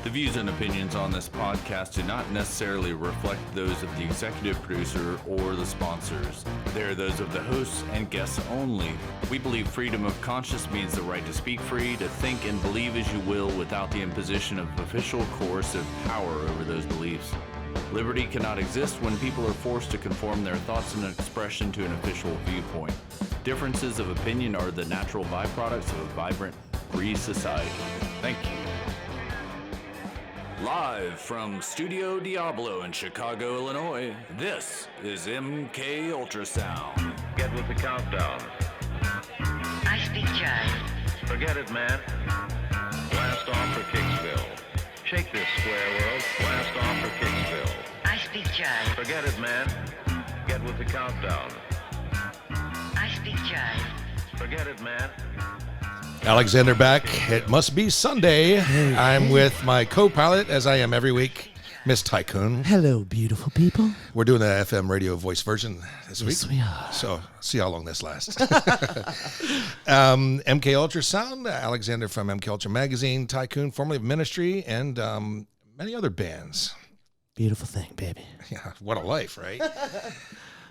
The views and opinions on this podcast do not necessarily reflect those of the executive producer or the sponsors. They are those of the hosts and guests only. We believe freedom of conscience means the right to speak free, to think and believe as you will without the imposition of official coercive power over those beliefs. Liberty cannot exist when people are forced to conform their thoughts and expression to an official viewpoint. Differences of opinion are the natural byproducts of a vibrant, free society. Thank you. Live from Studio Diablo in Chicago, Illinois, this is MK ULTRASOUND. Get with the countdown. I speak jive. Forget it, man. Blast off for Kicksville. Shake this square world. Blast off for Kicksville. I speak jive. Forget it, man. Get with the countdown. I speak jive. Forget it, man. Alexander back. It must be Sunday. I'm with my co-pilot, as I am every week, Miss Tycoon. Hello, beautiful people. We're doing the FM radio voice version this week. Yes, we are. So, see how long this lasts. MK ULTRASOUND, Alexander from MK Ultra Magazine, Tycoon, formerly of Ministry, and many other bands. Beautiful thing, baby. Yeah, what a life, right?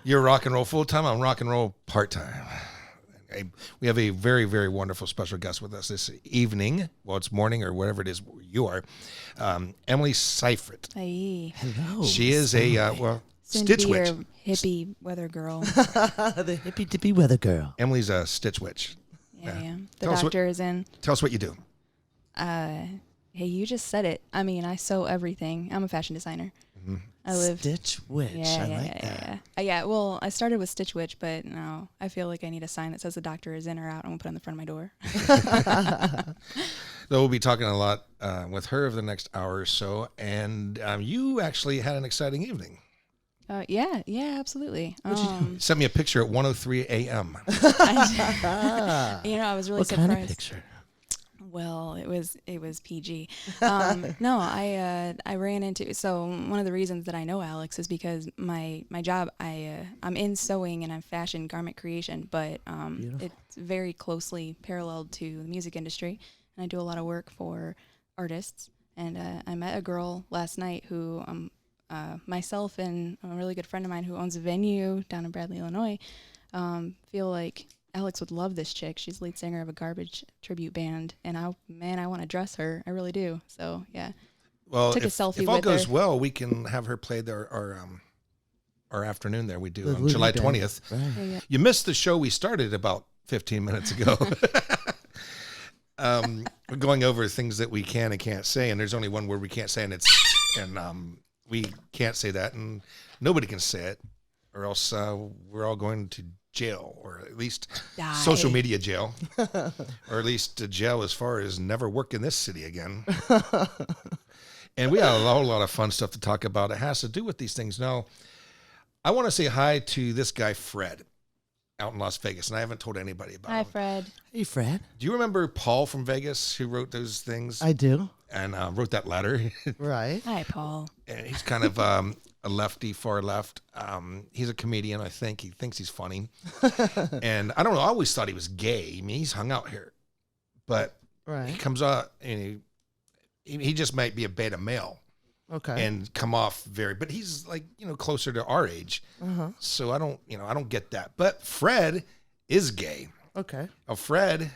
You're rock and roll full-time, I'm rock and roll part-time. We have a very, very wonderful special guest with us this evening. Well, it's morning or whatever it is you are. Emily Sifrit. Hey. Hello. She is a, Stitch Witch. Hippie weather girl. The hippy-dippy weather girl. Emily's a Stitch Witch. Yeah, I am. The Tell us doctor is in. Tell us what you do. Hey, you just said it. I mean, I sew everything. I'm a fashion designer. Mm-hmm. I live. Stitch Witch. I like that. Yeah, well, I started with Stitch Witch, but no, I feel like I need a sign that says the doctor is in or out. I'm going to put it on the front of my door. So we'll be talking a lot with her over the next hour or so. And you actually had an exciting evening. Yeah, absolutely. You sent me a picture at 1:03 a.m. I was really What surprised. kind of picture? Well, it was PG. No, I ran into, so one of the reasons that I know Alex is because my job, I'm in sewing and I'm fashion garment creation, but it's very closely paralleled to the music industry, and I do a lot of work for artists. And I met a girl last night who myself and a really good friend of mine who owns a venue down in Bradley, Illinois, feel like Alex would love this chick. She's lead singer of a garbage tribute band, and I want to dress her. I really do. So yeah. Well, took a if selfie all with goes her. well, we can have her play our afternoon there. We do The on Looney July Band. 20th. Right. Yeah. You missed the show we started about 15 minutes ago. We're going over things that we can and can't say, and there's only one word we can't say, and we can't say that, and nobody can say it, or else we're all going to jail, or at least Die. social media jail, or at least jail as far as never work in this city again. And we have a whole lot of fun stuff to talk about. It has to do with these things. Now, I want to say hi to this guy, Fred, out in Las Vegas, and I haven't told anybody about Hi, him. Fred. Hey, Fred. Do you remember Paul from Vegas who wrote those things I do. and wrote that letter? Right. Hi, Paul. And he's kind of a lefty, far left. He's a comedian, I think. He thinks he's funny. And I don't know. I always thought he was gay. I mean, he's hung out here. But he Right. comes out and he just might be a beta male Okay. and come off but he's like, closer to our age. Uh-huh. So I don't get that. But Fred is gay. Okay. Now, Fred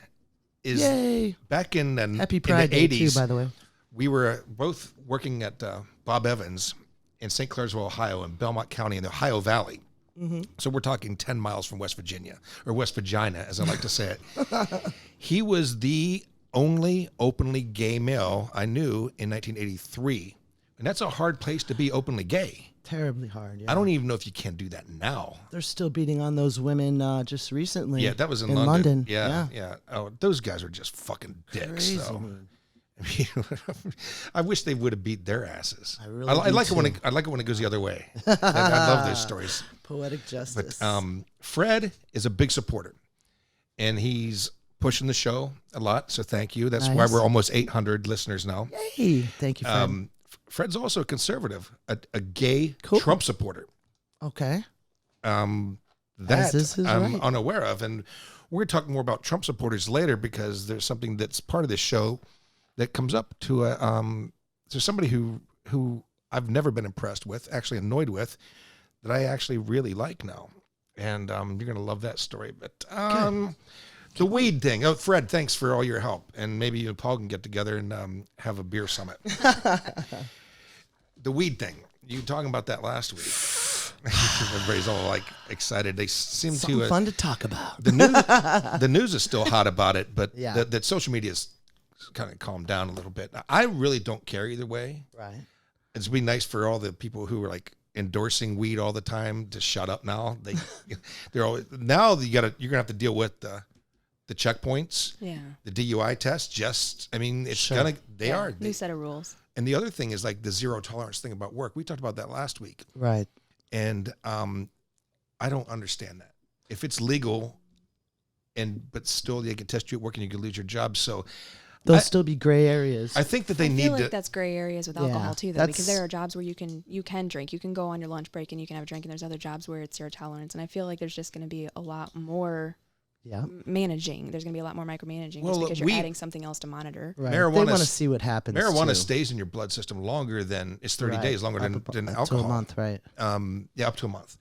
is Yay. back in Happy in Pride the Day, 80s. too, by the way. We were both working at Bob Evans in St. Clairsville, Ohio, in Belmont County in the Ohio Valley. Mm-hmm. So we're talking 10 miles from West Virginia, or West Vagina, as I like to say it. He was the only openly gay male I knew in 1983. And that's a hard place to be openly gay. Terribly hard. Yeah. I don't even know if you can do that now. They're still beating on those women just recently. Yeah, that was in London. Yeah. Oh, those guys are just fucking dicks, Crazy, though. man. I wish they would have beat their asses. I really I do like it when too. I like it when it goes the other way. I love those stories. Poetic But justice. Fred is a big supporter, and he's pushing the show a lot. So thank you. That's why Nice. we're almost 800 listeners now. Hey, thank you, Fred. Fred's also a conservative, a gay Cool. Trump supporter. Okay. That this is I'm right. unaware of, and we're going to talk more about Trump supporters later because there's something that's part of this show that comes up to there's somebody who I've never been impressed with, actually annoyed with, that I actually really like now. And you're going to love that story. But the weed thing. Oh, Fred, thanks for all your help. And maybe you and Paul can get together and have a beer summit. The weed thing. You were talking about that last week. Everybody's all like excited. They seem Something to fun to talk about. the news is still hot about it, but Yeah. that social media's kind of calmed down a little bit. I really don't care either way. Right. It's be nice for all the people who are like endorsing weed all the time to shut up now. They're always now you're gonna have to deal with the checkpoints, the DUI test. Sure. They are New set of rules. And the other thing is like the zero tolerance thing about work. We talked about that last week. Right. And I don't understand that. If it's legal, but still they can test you at work and you can lose your job. So There'll still be gray areas. I think that they I need feel like to. that's gray areas with Yeah, alcohol too, though, because that's- there are jobs where you can drink. You can go on your lunch break and you can have a drink, and there's other jobs where it's zero tolerance. And I feel like there's just going to be a lot more managing. There's going to be a lot more micromanaging just because you're adding something else to monitor. Right. Marijuana They want to see what happens. Marijuana too. stays in your blood system longer than it's 30 Right. days longer than Up alcohol. to a month, right? Up to a month.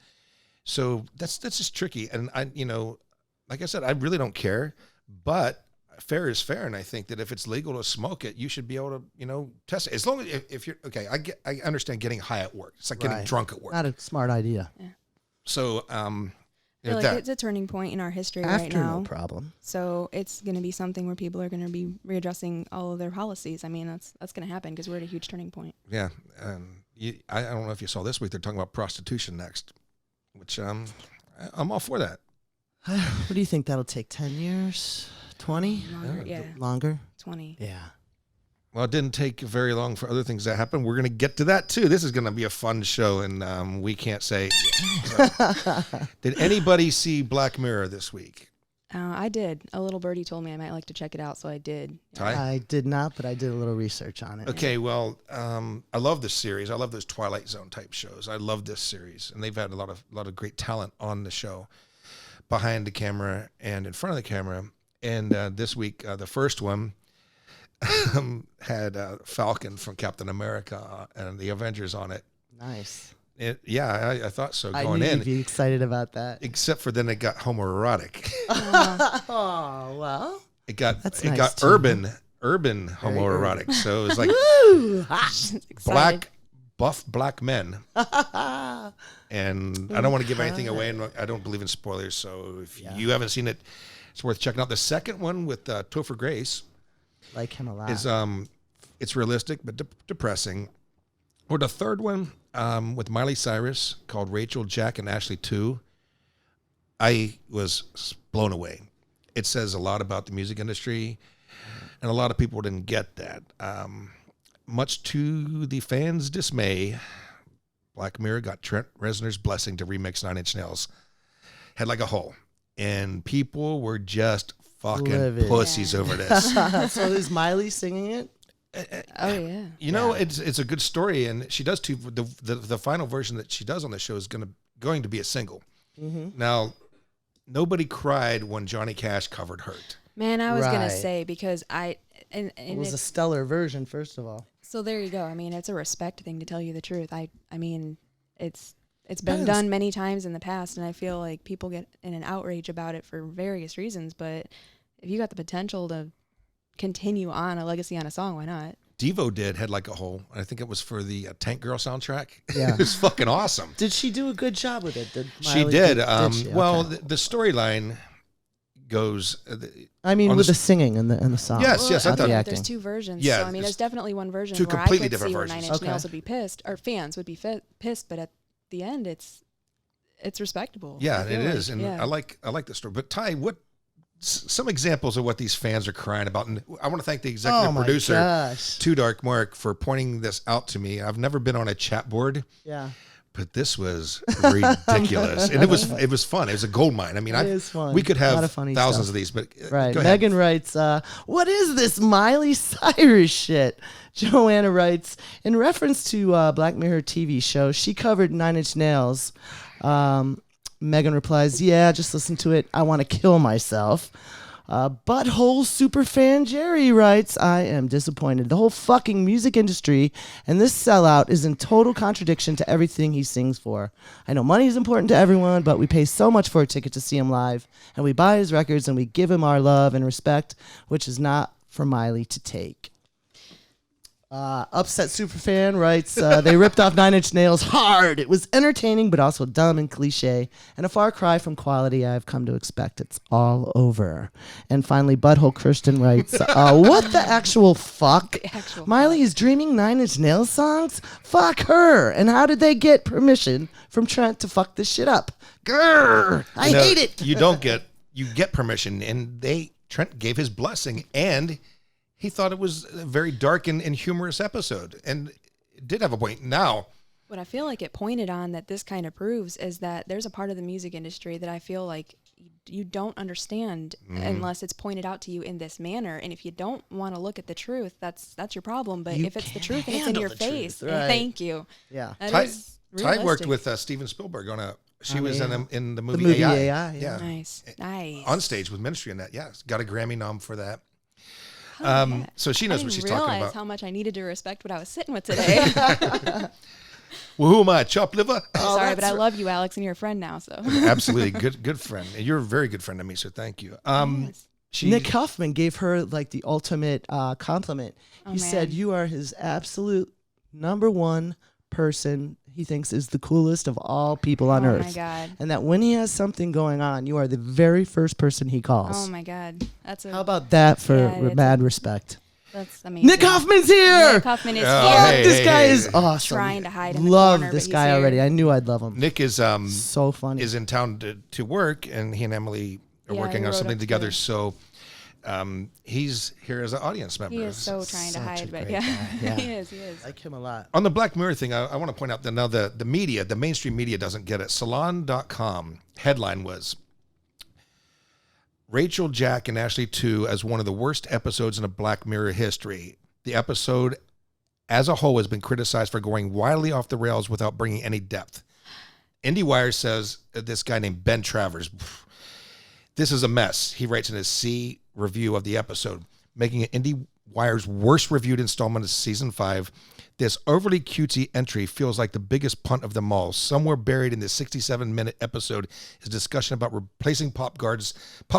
So that's just tricky. And like I said, I really don't care, but fair is fair. And I think that if it's legal to smoke it, you should be able to, test it. As long as if you're okay, I understand getting high at work. It's like getting drunk at work. Not a smart idea. Yeah. So, I feel like it's a turning point in our history right now. No problem. So it's going to be something where people are going to be readjusting all of their policies. I mean, that's going to happen because we're at a huge turning point. Yeah. I don't know if you saw this week, they're talking about prostitution next, which I'm all for that. What do you think that'll take? 10 years? 20? Longer, Longer? 20. Yeah. Well, it didn't take very long for other things to happen. We're going to get to that too. This is going to be a fun show, and we can't say. Did anybody see Black Mirror this week? I did. A little birdie told me I might like to check it out, so I did. Ty? I did not, but I did a little research on it. Okay, well, I love this series. I love those Twilight Zone type shows. I love this series, and they've had a lot of great talent on the show, behind the camera and in front of the camera. And this week, the first one had Falcon from Captain America and the Avengers on it. Nice. I thought so I going knew in. you'd be excited about that. Except for then it got homoerotic. Oh, well. It got That's it nice got too. urban homoerotic. So it was like Woo! buff black men. And I don't want to give anything away, and I don't believe in spoilers. So if you haven't seen it, it's worth checking out. The second one with Topher Grace Like him a lot. is it's realistic but depressing. Or the third one with Miley Cyrus called Rachel, Jack, and Ashley 2. I was blown away. It says a lot about the music industry, and a lot of people didn't get that. Much to the fans' dismay, Black Mirror got Trent Reznor's blessing to remix 9 Inch Nails. Head Like a Hole. And people were just fucking Livid. pussies over this. So is Miley singing it? Oh, yeah. You know, it's a good story, and she does too. The final version that she does on the show is going to be a single. Mm-hmm. Now, nobody cried when Johnny Cash covered "Hurt." Man, I was going Right. to say, because and It was a it's, stellar version, first of all. so there you go. I mean, it's a respect thing, to tell you the truth. I mean, it's been Depends. done many times in the past, and I feel like people get in an outrage about it for various reasons, but if you got the potential to continue on a legacy on a song, why not? Devo did "Head Like a Hole." I think it was for the Tank Girl soundtrack. Yeah. It was fucking awesome. Did she do a good job with it? She Miley did. she? Well, Okay. the storyline goes. I mean, on with the the singing and the song. Yes, yes, I not thought- the There's acting. two versions. Yeah, So, I mean, there's there's definitely one version two where I completely could different see where versions. 9 Inch Okay. Nails would be pissed, or fans would be pissed, but at the end, it's respectable. Yeah, I it feel is, like, and yeah. I like the story. But Ty, what? Some examples of what these fans are crying about, and I want to thank the executive Oh my producer, gosh. Too Dark Mark, for pointing this out to me. I've never been on a chat board, Yeah. but this was ridiculous, and it was fun. It was a gold mine. I mean, It is fun. we could A lot have of funny thousands stuff. of these, but Right. Go ahead. Megan writes, what is this Miley Cyrus shit? Joanna writes, in reference to Black Mirror TV show, she covered 9 Inch Nails. Megan replies, yeah, just listen to it. I want to kill myself. Butthole superfan Jerry writes, I am disappointed. The whole fucking music industry and this sellout is in total contradiction to everything he sings for. I know money is important to everyone, but we pay so much for a ticket to see him live, and we buy his records and we give him our love and respect, which is not for Miley to take. Upset Superfan writes, they ripped off Nine Inch Nails hard. It was entertaining, but also dumb and cliche, and a far cry from quality I've come to expect. It's all over. And finally, Butthole Christian writes, what the actual fuck? Miley is dreaming Nine Inch Nails songs? Fuck her. And how did they get permission from Trent to fuck this shit up? Grrr! I hate it. You get permission, and Trent gave his blessing, and he thought it was a very dark and humorous episode, and it did have a point. Now, what I feel like it pointed on that this kind of proves is that there's a part of the music industry that I feel like you don't understand unless it's pointed out to you in this manner. And if you don't want to look at the truth, that's your problem. But if it's the truth and it's in your face, truth, right. Thank you. Yeah. Ty worked with Steven Spielberg on she was in the movie, movie AI. Yeah. Nice. On stage with Ministry in that. Yeah, got a Grammy nom for that. So she knows what she's talking about. I didn't realize how much I needed to respect what I was sitting with today. Well, who am I? Chopped liver? Sorry, but I love you, Alex, and you're a friend now. So absolutely, good friend. You're a very good friend to me. So thank you. Nick Huffman gave her like the ultimate compliment. He man. said, "You are his absolute number one person he thinks is the coolest of all people on earth. Oh my God. And that when he has something going on, you are the very first person he calls." Oh my God. How about that for mad respect? That's amazing. Nick Huffman's here. Nick Huffman is hey, this guy hey. is awesome. Trying to hide in the Love corner, this but guy he's here. already. I knew I'd love him. Nick is so funny. Is in town to work, and he and Emily are Yeah, working he on rode something up together. today. So he's here as an audience member. He is so trying to Such a hide, but great yeah, guy. Yeah. he is. I like him a lot. On the Black Mirror thing, I want to point out that now the media, the mainstream media doesn't get it. Salon.com headline was Rachel, Jack, and Ashley 2 as one of the worst episodes in a Black Mirror history. The episode as a whole has been criticized for going wildly off the rails without bringing any depth. IndieWire says this guy named Ben Travers, this is a mess. He writes in his C review of the episode, making it IndieWire's worst reviewed installment of season 5. This overly cutesy entry feels like the biggest punt of them all. Somewhere buried in this 67-minute episode is discussion about replacing pop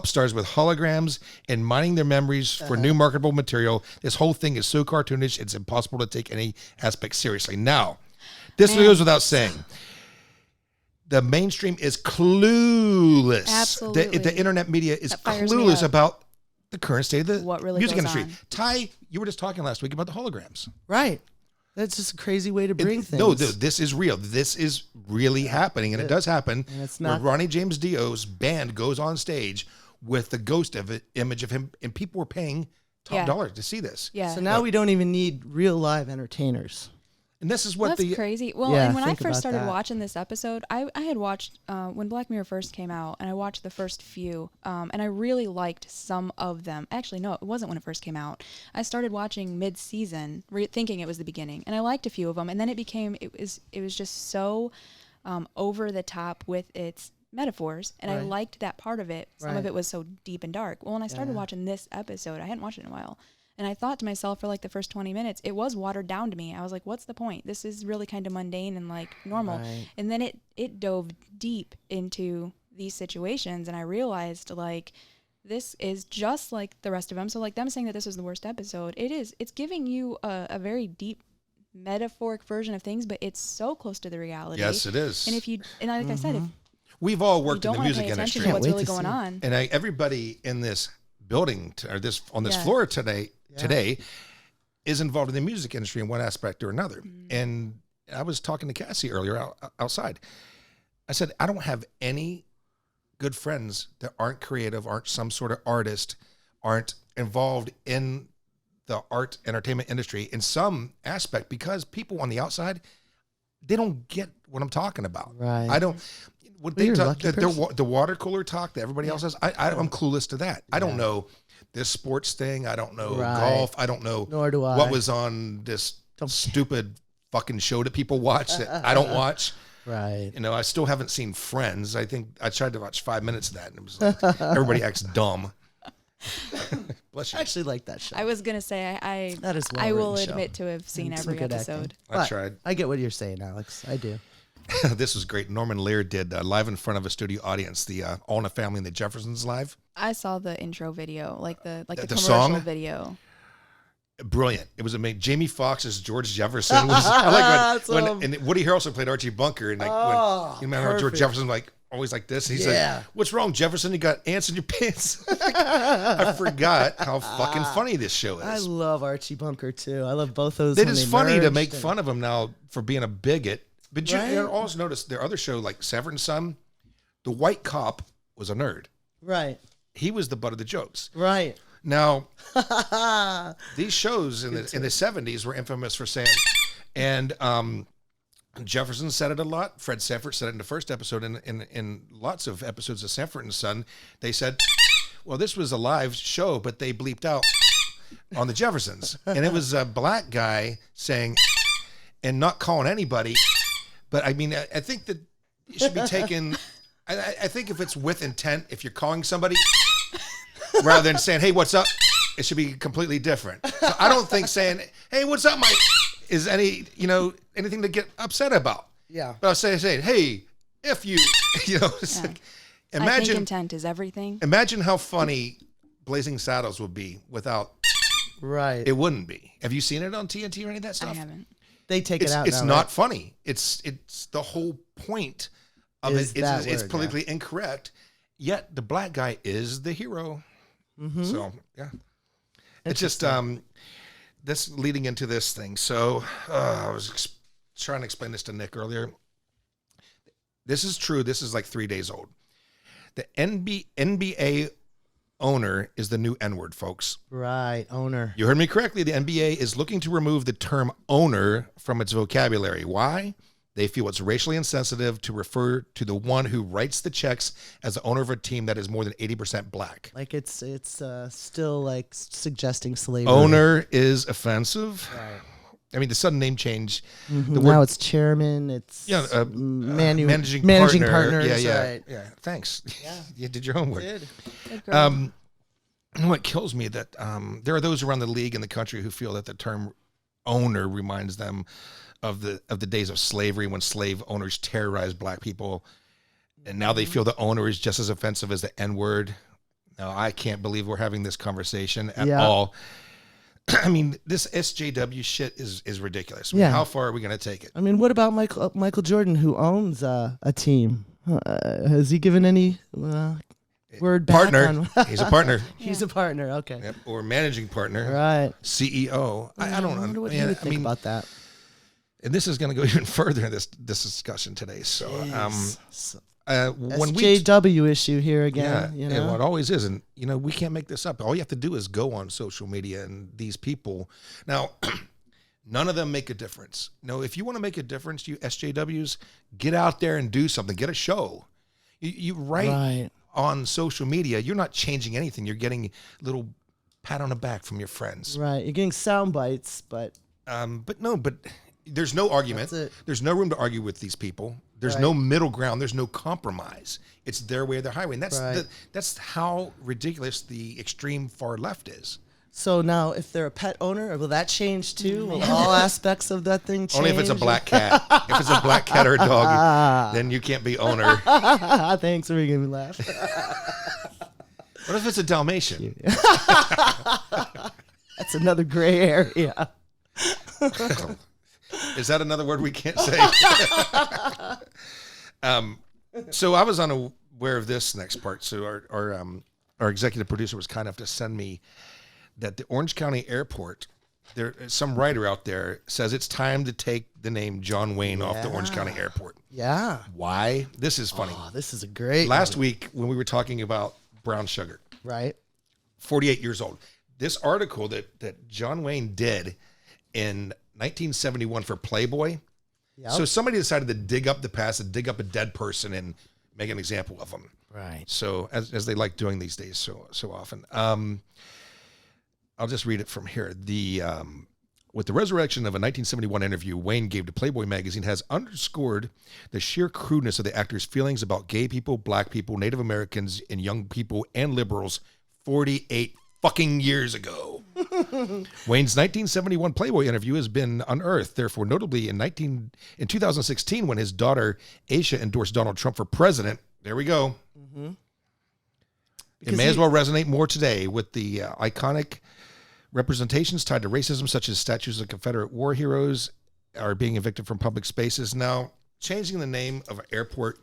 stars with holograms and mining their memories for new marketable material. This whole thing is so cartoonish, it's impossible to take any aspect seriously. Now, this goes without saying. The mainstream is clueless. Absolutely. The internet media is That fires me clueless up. about the current state of the What really music goes industry. on. Ty, you were just talking last week about the holograms. Right. That's just a crazy way to bring things. No, this is real. This is really happening, and it does happen. And it's not- where Ronnie James Dio's band goes on stage with the ghost image of him, and people were paying top dollar to see this. Yeah. So now we don't even need real live entertainers. And this is what That's crazy. Well, Yeah, and when I think first about started that. watching this episode, I had watched when Black Mirror first came out, and I watched the first few, and I really liked some of them. Actually, no, it wasn't when it first came out. I started watching mid-season, thinking it was the beginning, and I liked a few of them, and then it was just so over the top with its metaphors, and I liked that part of it. Some of it was so deep and dark. Well, when I started watching this episode, I hadn't watched it in a while. And I thought to myself for like the first 20 minutes, it was watered down to me. I was like, what's the point? This is really kind of mundane and like normal. Right. And then it dove deep into these situations. And I realized like, this is just like the rest of them. So like them saying that this was the worst episode, it is. It's giving you a very deep metaphoric version of things, but it's so close to the reality. Yes, it is. And like I said, if We've all you worked in don't the want to music pay attention industry. to what's wait really to going see it. on. And everybody in this building on this Yeah. floor today is involved in the music industry in one aspect or another. And I was talking to Cassie earlier outside. I said, I don't have any good friends that aren't creative, aren't some sort of artist, aren't involved in the art entertainment industry in some aspect, because people on the outside, they don't get what I'm talking about. Right. I don't. What Well, they you're a talk, lucky the person. water cooler talk that everybody else has, I'm clueless to that. I don't know this sports thing. I don't know Right. golf. I don't know Nor do I. what was on this stupid fucking show that people watch that I don't watch. Right. You know, I still haven't seen Friends. I think I tried to watch 5 minutes of that, and it was like everybody acts dumb. Bless you. I actually like that show. I was gonna say That is I will well-written show. admit to have seen And some every good acting. episode. I But tried. I get what you're saying, Alex. I do. This was great. Norman Lear did live in front of a studio audience, the All in the Family and the Jeffersons live. I saw the intro video, like the The commercial song? video. Brilliant. It was amazing. Jamie Foxx as George Jefferson was. I like when Awesome. and Woody Harrelson played Archie Bunker, and like when you remember how George perfect. Jefferson like always like this. He's Yeah. like, "What's wrong, Jefferson? You got ants in your pants." I forgot how fucking funny this show is. I love Archie Bunker too. I love both those. It when is they funny to merged make and- fun of him now for being a bigot. But Right. you also notice their other show, like Sanford and Son, the white cop was a nerd. Right. He was the butt of the jokes. Right. Now, these shows in the 70s were infamous for saying, and Jefferson said it a lot. Fred Sanford said it in the first episode. In lots of episodes of Sanford and Son, they said, well, this was a live show, but they bleeped out on the Jeffersons. And it was a black guy saying, and not calling anybody. But I mean, I think that it should be taken, I think if it's with intent, if you're calling somebody, rather than saying, hey, what's up? It should be completely different. So I don't think saying, hey, what's up, Mike, is anything to get upset about. Yeah. But I'll say, hey, if you, it's like, I think imagine intent is everything. how funny Blazing Saddles would be without, Right. it wouldn't be. Have you seen it on TNT or any of that I stuff? haven't. They take it out. It's now, not right? funny. It's the whole point of Is it. that It's word, politically incorrect. Yet the black guy is the hero. Mm-hmm. So yeah, it's just this leading into this thing. So I was trying to explain this to Nick earlier. This is true. This is like 3 days old. The NBA owner is the new N-word, folks. Right. Owner. You heard me correctly. The NBA is looking to remove the term owner from its vocabulary. Why? They feel it's racially insensitive to refer to the one who writes the checks as the owner of a team that is more than 80% black. Like it's still like suggesting slavery. Owner is offensive. Right. I mean, the sudden name change. Mhm. The Now word, it's chairman. It's managing partners. Yeah. Right. Yeah. Thanks. Yeah. You did your homework. Did. Good girl. You know what kills me that there are those around the league and the country who feel that the term owner reminds them of the days of slavery when slave owners terrorized black people, and now they feel the owner is just as offensive as the N-word. Now I can't believe we're having this conversation at all. I mean, this SJW shit is ridiculous. I mean, Yeah. how far are we going to take it? I mean, what about Michael Jordan, who owns a team? Has he given any word back Partner. on? He's a partner. He's a partner. Okay. Yep. Or managing partner. Right. CEO. I don't wonder what he understand. would think about that. And this is going to go even further in this discussion today. So, when we SJW issue here again. yeah, well, it always is, and we can't make this up. All you have to do is go on social media, and these people now, none of them make a difference. No, if you want to make a difference, you SJWs, get out there and do something. Get a show. You write Right. on social media. You're not changing anything. You're getting a little pat on the back from your friends. Right. You're getting sound bites, but But there's no argument. That's it. There's no room to argue with these people. There's no middle ground. There's no compromise. It's their way or their highway. And that's how ridiculous the extreme far left is. so now if they're a pet owner, will that change too? Will all aspects of that thing change? Only if it's a black cat. If it's a black cat or a dog, then you can't be owner. Thanks for making me laugh. What if it's a Dalmatian? That's another gray area. Is that another word we can't say? So I was unaware of this next part. So our executive producer was kind enough to send me that the Orange County Airport, some writer out there says it's time to take the name John Wayne off the Orange County Airport. Yeah. Why? This is funny. Oh, this is a great Last week when we were talking about brown sugar, right? 48 years old. This article that John Wayne did in 1971 for Playboy. Yep. So somebody decided to dig up the past and dig up a dead person and make an example of them. Right. So as they like doing these days so often. I'll just read it from here. With the resurrection of a 1971 interview Wayne gave to Playboy magazine has underscored the sheer crudeness of the actor's feelings about gay people, black people, Native Americans, and young people and liberals 48 fucking years ago. Wayne's 1971 Playboy interview has been unearthed. Therefore, notably in 2016, when his daughter Aisha endorsed Donald Trump for president. There we go. Mm-hmm. It may as well resonate more today with the iconic representations tied to racism, such as statues of Confederate war heroes are being evicted from public spaces. Now, changing the name of an airport,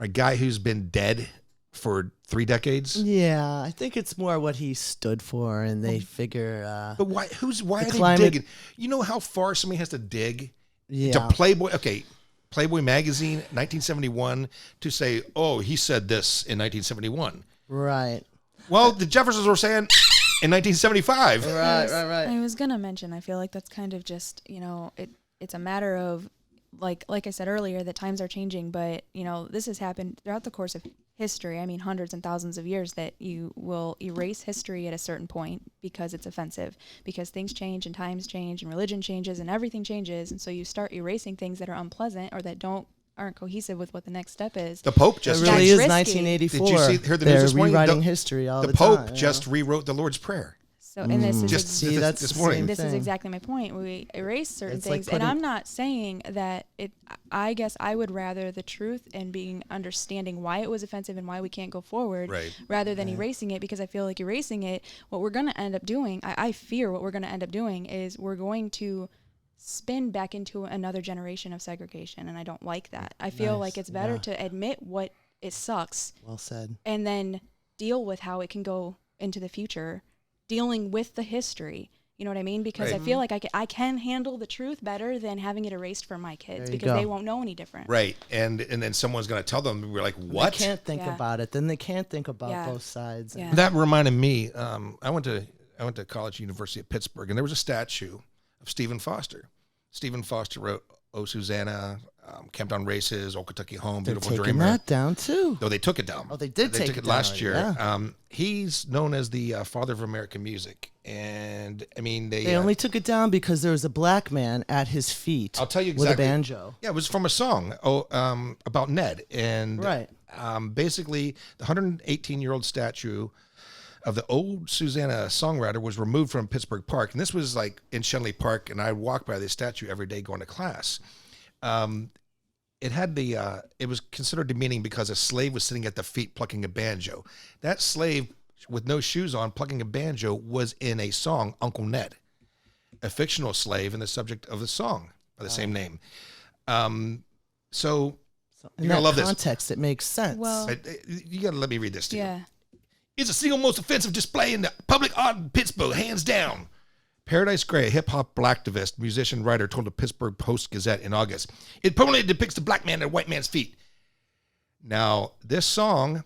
a guy who's been dead for 3 decades. Yeah, I think it's more what he stood for, and they figure. But why? Why are climate, they digging? You know how far somebody has to dig to Playboy? Okay, Playboy magazine, 1971, to say, oh, he said this in 1971. Right. Well, the Jeffersons were saying in 1975. Right. I was gonna mention. I feel like that's kind of just it's a matter of like I said earlier that times are changing, but this has happened throughout the course of history. I mean, hundreds and thousands of years that you will erase history at a certain point because it's offensive, because things change and times change and religion changes and everything changes, and so you start erasing things that are unpleasant or that aren't cohesive with what the next step is. The Pope just it really is risky. 1984. Did you hear the They're news this morning? rewriting history all the Pope time. just rewrote the Lord's Prayer. So, and this is this morning. this is exactly my point. We erase certain It's like things, and I'm not saying that it. I guess I would rather the truth and being understanding why it was offensive and why we can't go forward, rather than erasing it, because I feel like erasing it, what we're going to end up doing, I fear what we're going to end up doing is we're going to spin back into another generation of segregation, and I don't like that. I feel like it's better to admit what it sucks. Well said. And then deal with how it can go into the future, dealing with the history. You know what I mean? Because I feel like I can handle the truth better than having it erased for my kids, because they won't know any different. Right. And then someone's going to tell them, we're like, what? They can't think about it. Then they can't think about both sides. Yeah. That reminded me, I went to college, University of Pittsburgh, and there was a statue of Stephen Foster. Stephen Foster wrote "Oh Susanna," "Camped on Races," "Old Kentucky Home," "Beautiful They're Dreamer." taking that down too. No, they took it down. Oh, they did They take took it it last down, year. yeah. He's known as the father of American music, and I mean they They only took it down because there was a black man at his feet. I'll tell you exactly. With a banjo. Yeah, it was from a song about Ned, and basically the 118-year-old statue of the old Susanna songwriter was removed from Pittsburgh Park, and this was like in Shenley Park, and I walked by this statue every day going to class. It had it was considered demeaning because a slave was sitting at the feet plucking a banjo. That slave with no shoes on plucking a banjo was in a song, Uncle Ned, a fictional slave and the subject of the song by the same name. So you're going to love this. In that context, it makes sense. Well, You got to let me read this to you. yeah. It's the single most offensive display in the public art in Pittsburgh, hands down. Paradise Gray, a hip-hop activist, musician, writer, told the Pittsburgh Post-Gazette in August, it permanently depicts the black man at a white man's feet. Now, this song,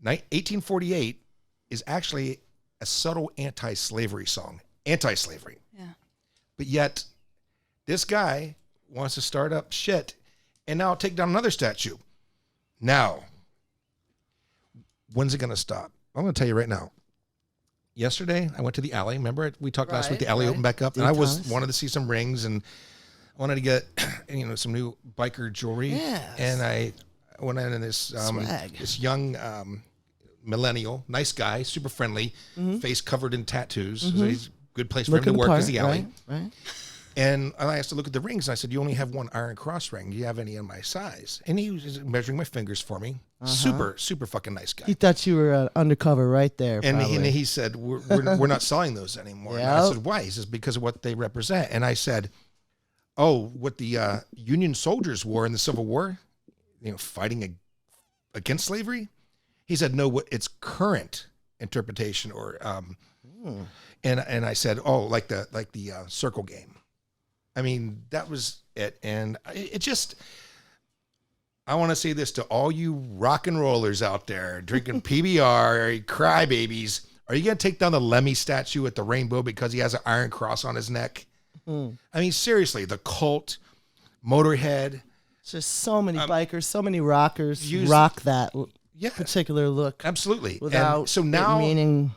1848, is actually a subtle anti-slavery song. Anti-slavery. Yeah. But yet, this guy wants to start up shit and now take down another statue. Now, when's it going to stop? I'm going to tell you right now. Yesterday, I went to the alley. Remember, we talked last week. The alley opened back up, and I wanted to see some rings, and I wanted to get some new biker jewelry. Yes. And I went in this this young millennial, nice guy, super friendly, face covered in tattoos. So he's a good place for him to work. Is the alley. Right. And I asked to look at the rings, and I said, you only have one iron cross ring. Do you have any in my size? And he was measuring my fingers for me. Super, super fucking nice guy. He thought you were undercover right there. And probably. he said, we're not selling those anymore. And I said, why? He says, because of what they represent. And I said, oh, what the Union soldiers wore in the Civil War, fighting against slavery? He said, no, it's current interpretation or, and I said, oh, like the circle game. I mean, that was it. And it just, I want to say this to all you rock and rollers out there drinking PBR, crybabies. Are you going to take down the Lemmy statue at the Rainbow because he has an iron cross on his neck? I mean, seriously, the Cult, Motorhead. It's just so many bikers, so many rockers rock that particular look. Absolutely. Without and so now, meaning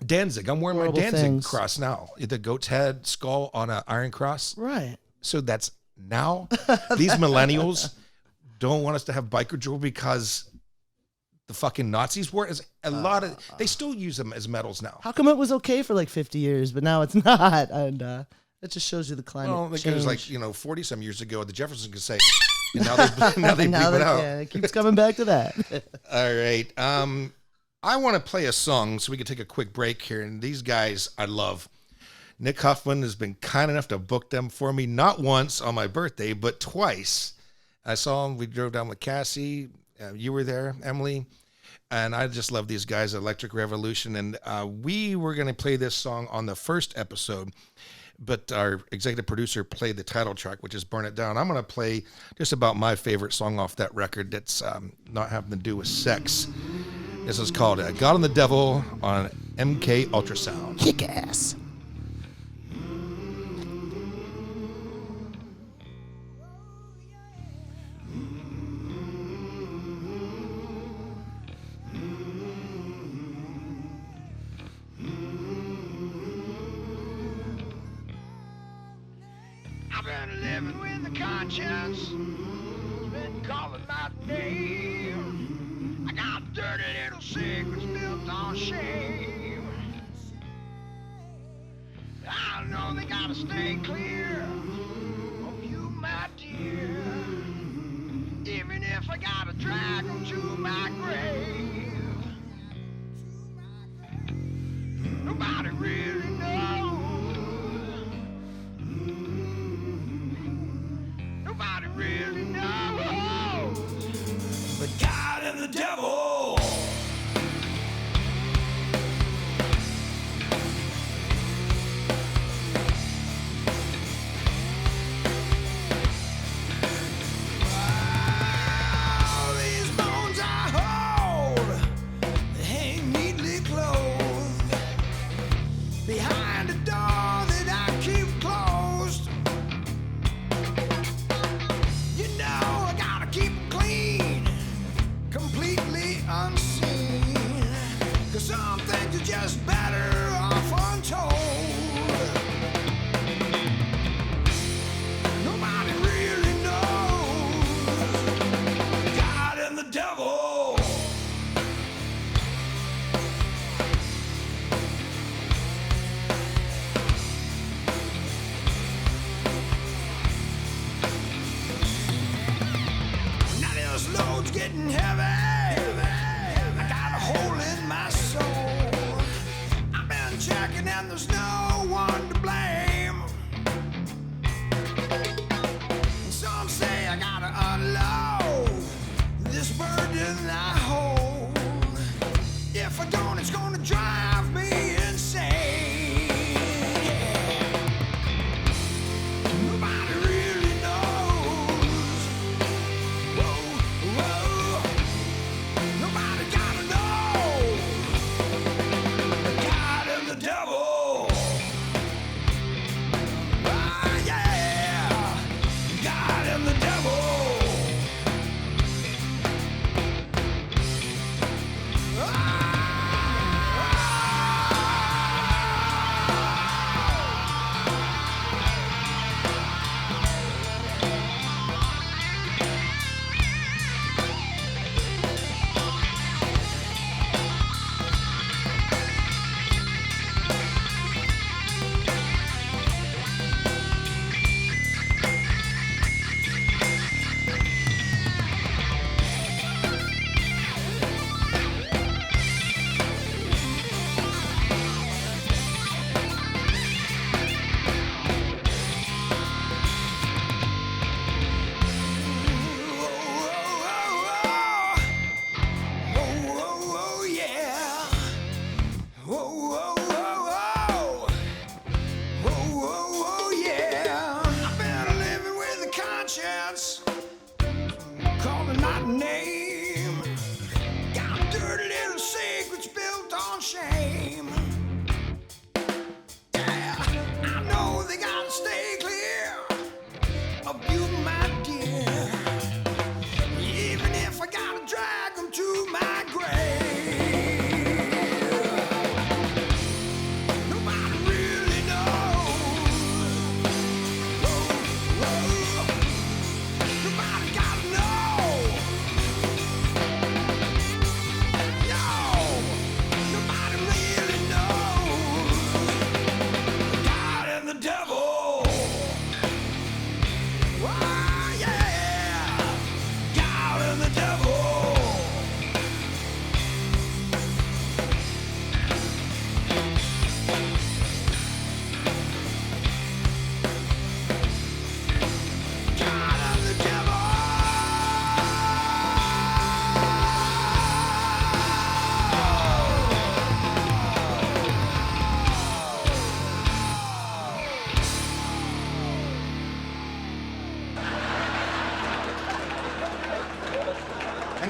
Danzig. I'm wearing my Danzig things. cross now. The goat's head skull on an iron cross. Right. So that's now. These millennials don't want us to have biker jewelry because the fucking Nazis wore. As a lot of they still use them as medals now. How come it was okay for like 50 years, but now it's not? And it just shows you the climate Well, change. it was like 40 some years ago, the Jeffersons could say, and now they bleep it out. Yeah, it keeps coming back to that. All right. I want to play a song so we can take a quick break here. And these guys I love. Nick Huffman has been kind enough to book them for me, not once on my birthday, but twice. I saw him. We drove down with Cassie. You were there, Emily. And I just love these guys, Electric Revolution. And we were going to play this song on the first episode, but our executive producer played the title track, which is Burn It Down. I'm going to play just about my favorite song off that record that's not having to do with sex. This is called God and the Devil on MK Ultrasound. Kick ass. I've been living with a conscience, been calling my name. I got dirty little secrets built on shame. I know they gotta stay clear of you, my dear. Even if I gotta drag them to my grave. Nobody really knows. Nobody really knows. But God and the devil. All these bones I hold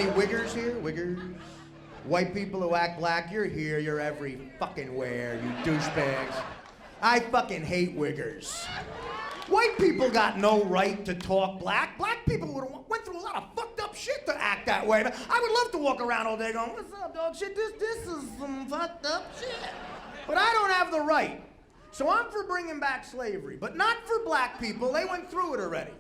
Any wiggers here? Wiggers? White people who act black, you're here, you're every fucking where, you douchebags. I fucking hate wiggers. White people got no right to talk black. Black people went through a lot of fucked up shit to act that way. I would love to walk around all day going, what's up, dog? Shit, this is some fucked up shit. But I don't have the right. So I'm for bringing back slavery, but not for black people. They went through it already.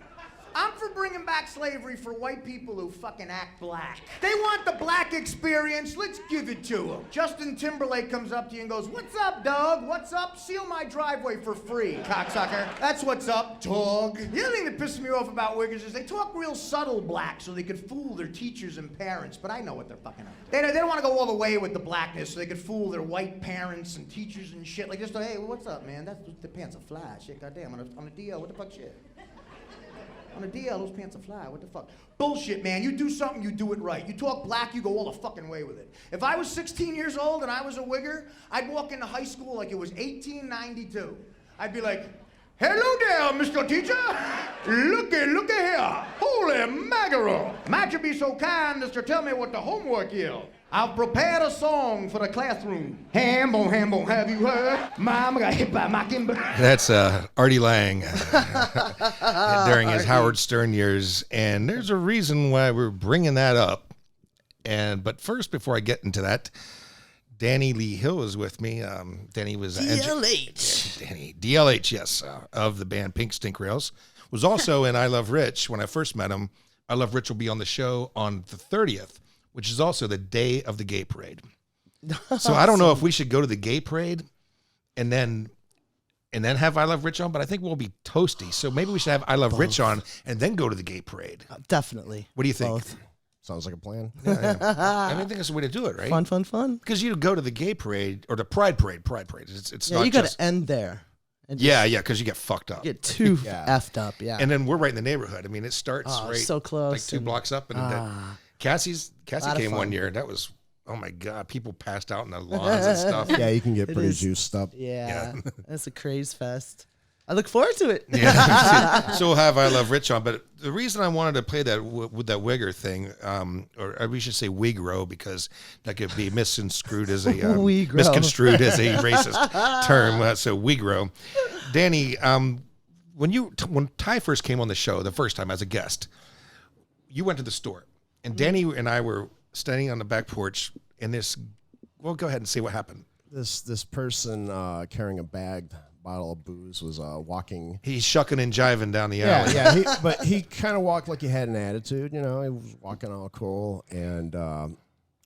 I'm for bringing back slavery for white people who fucking act black. They want the black experience, let's give it to them. Justin Timberlake comes up to you and goes, what's up, dog? What's up? Seal my driveway for free, cocksucker. That's what's up, dog. The other thing that pisses me off about wiggers is they talk real subtle black so they could fool their teachers and parents, but I know what they're fucking up. They don't want to go all the way with the blackness so they could fool their white parents and teachers and shit. Like just, hey, what's up, man? The pants are fly. Shit, goddamn, on a DL, what the fuck shit? On a DL, those pants are fly. What the fuck? Bullshit, man. You do something, you do it right. You talk black, you go all the fucking way with it. If I was 16 years old and I was a wigger, I'd walk into high school like it was 1892. I'd be like, hello there, Mr. Teacher. Looky here. Holy mackerel. Might you be so kind as to tell me what the homework is? I've prepared a song for the classroom. Ham bone, have you heard? Mama got hit by my kimber. That's Artie Lang during his Howard Stern years, and there's a reason why we're bringing that up. But first, before I get into that, Danny Lee Hill is with me. Danny was DLH. DLH, yes, of the band Pink Stink Rails. Was also in I Love Rich when I first met him. I Love Rich will be on the show on the 30th. Which is also the day of the gay parade. So I don't know if we should go to the gay parade and then have I Love Rich on, but I think we'll be toasty. So maybe we should have I Love Rich on and then go to the gay parade. Definitely. What do you think? Both. Sounds like a plan. Yeah. I think that's the way to do it, right? Fun. Because you go to the gay parade or the pride parade. It's Yeah, not you got just... to end there. Yeah, because you get fucked up. Get too effed up, yeah. And then we're right in the neighborhood. I mean, it starts right so close, like 2 blocks up. And Cassie came one year. That was, oh my God, people passed out in the lawns and stuff. Yeah, you can get pretty is. juiced up. Yeah. That's a craze fest. I look forward to it. Yeah. So we'll have I Love Rich on. But the reason I wanted to play that with that wigger thing, or we should say wigro, because that could be misconstrued as a racist term. So wigro. Danny, when Ty first came on the show the first time as a guest, you went to the store. And Danny and I were standing on the back porch, and well, go ahead and see what happened. This person carrying a bagged bottle of booze was walking. He's shucking and jiving down the alley. Yeah. But he kind of walked like he had an attitude, you know. He was walking all cool, and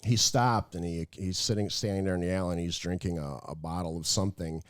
he stopped, and he's standing there in the alley, and he's drinking a bottle of something.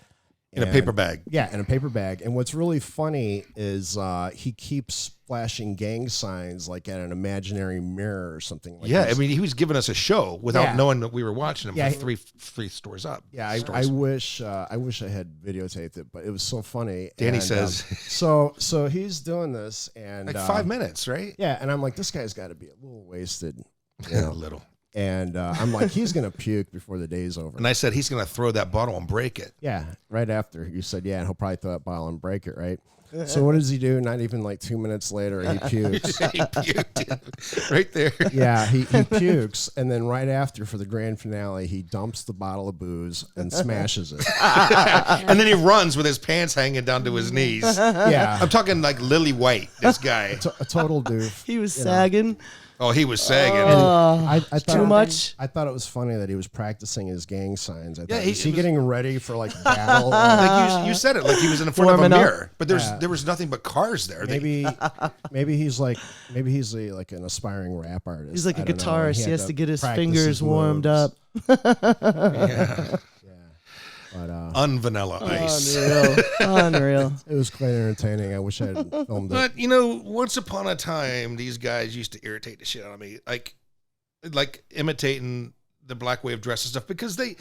In a paper bag. Yeah, in a paper bag. And what's really funny is he keeps flashing gang signs like at an imaginary mirror or something like that. Yeah, I mean, he was giving us a show without knowing that we were watching him for three stores up. Yeah, I wish I had videotaped it, but it was so funny. Danny and, says. So he's doing this. And like 5 minutes, right? Yeah, and I'm like, this guy's got to be a little wasted. You know? A little. And I'm like, he's going to puke before the day's over. And I said, he's going to throw that bottle and break it. Yeah, right after. You said, yeah, and he'll probably throw that bottle and break it, right? So what does he do? Not even like 2 minutes later, he pukes. He puked right there. Yeah, he pukes. And then right after, for the grand finale, he dumps the bottle of booze and smashes it. And then he runs with his pants hanging down to his knees. Yeah. I'm talking like Lily White, this guy. A total doof. He was sagging. Oh, he was sagging. I thought too much. I thought it was funny that he was practicing his gang signs. I thought, he is he was- getting ready for like battle? Like you said it, like he was in front of a Warming up. mirror, but there was nothing but cars there. Maybe he's like an aspiring rap artist. He's like a I don't know. guitarist. He has to get his practice fingers his warmed moves. up. But Unvanilla Ice. Unreal. it was quite entertaining. I wish I had filmed it. But you know, once upon a time, these guys used to irritate the shit out of me, like imitating the black way of dress and stuff, because the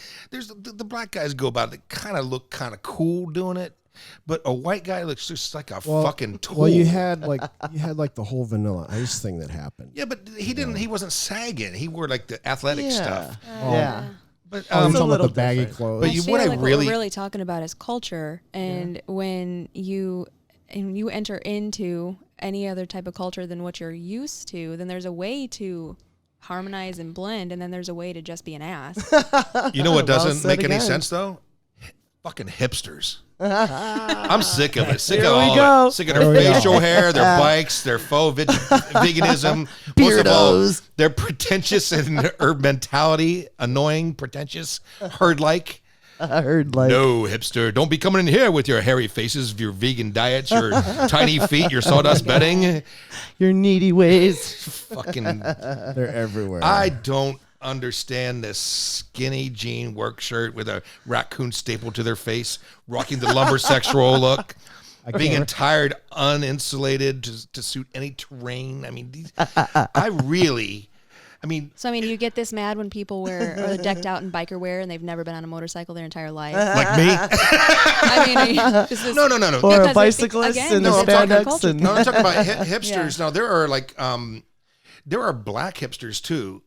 black guys go about it, look kind of cool doing it, but a white guy looks just like a fucking tool. Well, you had like the whole Vanilla Ice thing that happened. Yeah, but he didn't. He wasn't sagging. He wore like the athletic stuff. Yeah. But I'm It's a talking about little the baggy different. clothes. But I you- feel what I like really- what we're really talking about is culture, and when you enter into any other type of culture than what you're used to, then there's a way to harmonize and blend, and then there's a way to just be an ass. You know what Well doesn't said make any again. sense though? Fucking hipsters. I'm sick of it. Sick Here of we all go. it. Sick of their facial hair, their bikes, their faux veganism. Most of all, Beardos. their pretentious and their mentality, annoying, pretentious, herd-like. I heard like No, hipster, don't be coming in here with your hairy faces, your vegan diets, your tiny feet, your sawdust bedding. your needy ways. Fucking, They're everywhere. I don't understand this skinny jean work shirt with a raccoon stapled to their face, rocking the lumbersexual look, being tired, uninsulated to suit any terrain. I mean, So, I mean, you get this mad when people wear, or they're decked out in biker wear and they've never been on a motorcycle their entire life. like me. I mean, this is, No. Or Because a it- bicyclist again, in the no, I'm talking spandex. culture. And No, I'm talking about hipsters. Yeah. Now there are like there are black hipsters too.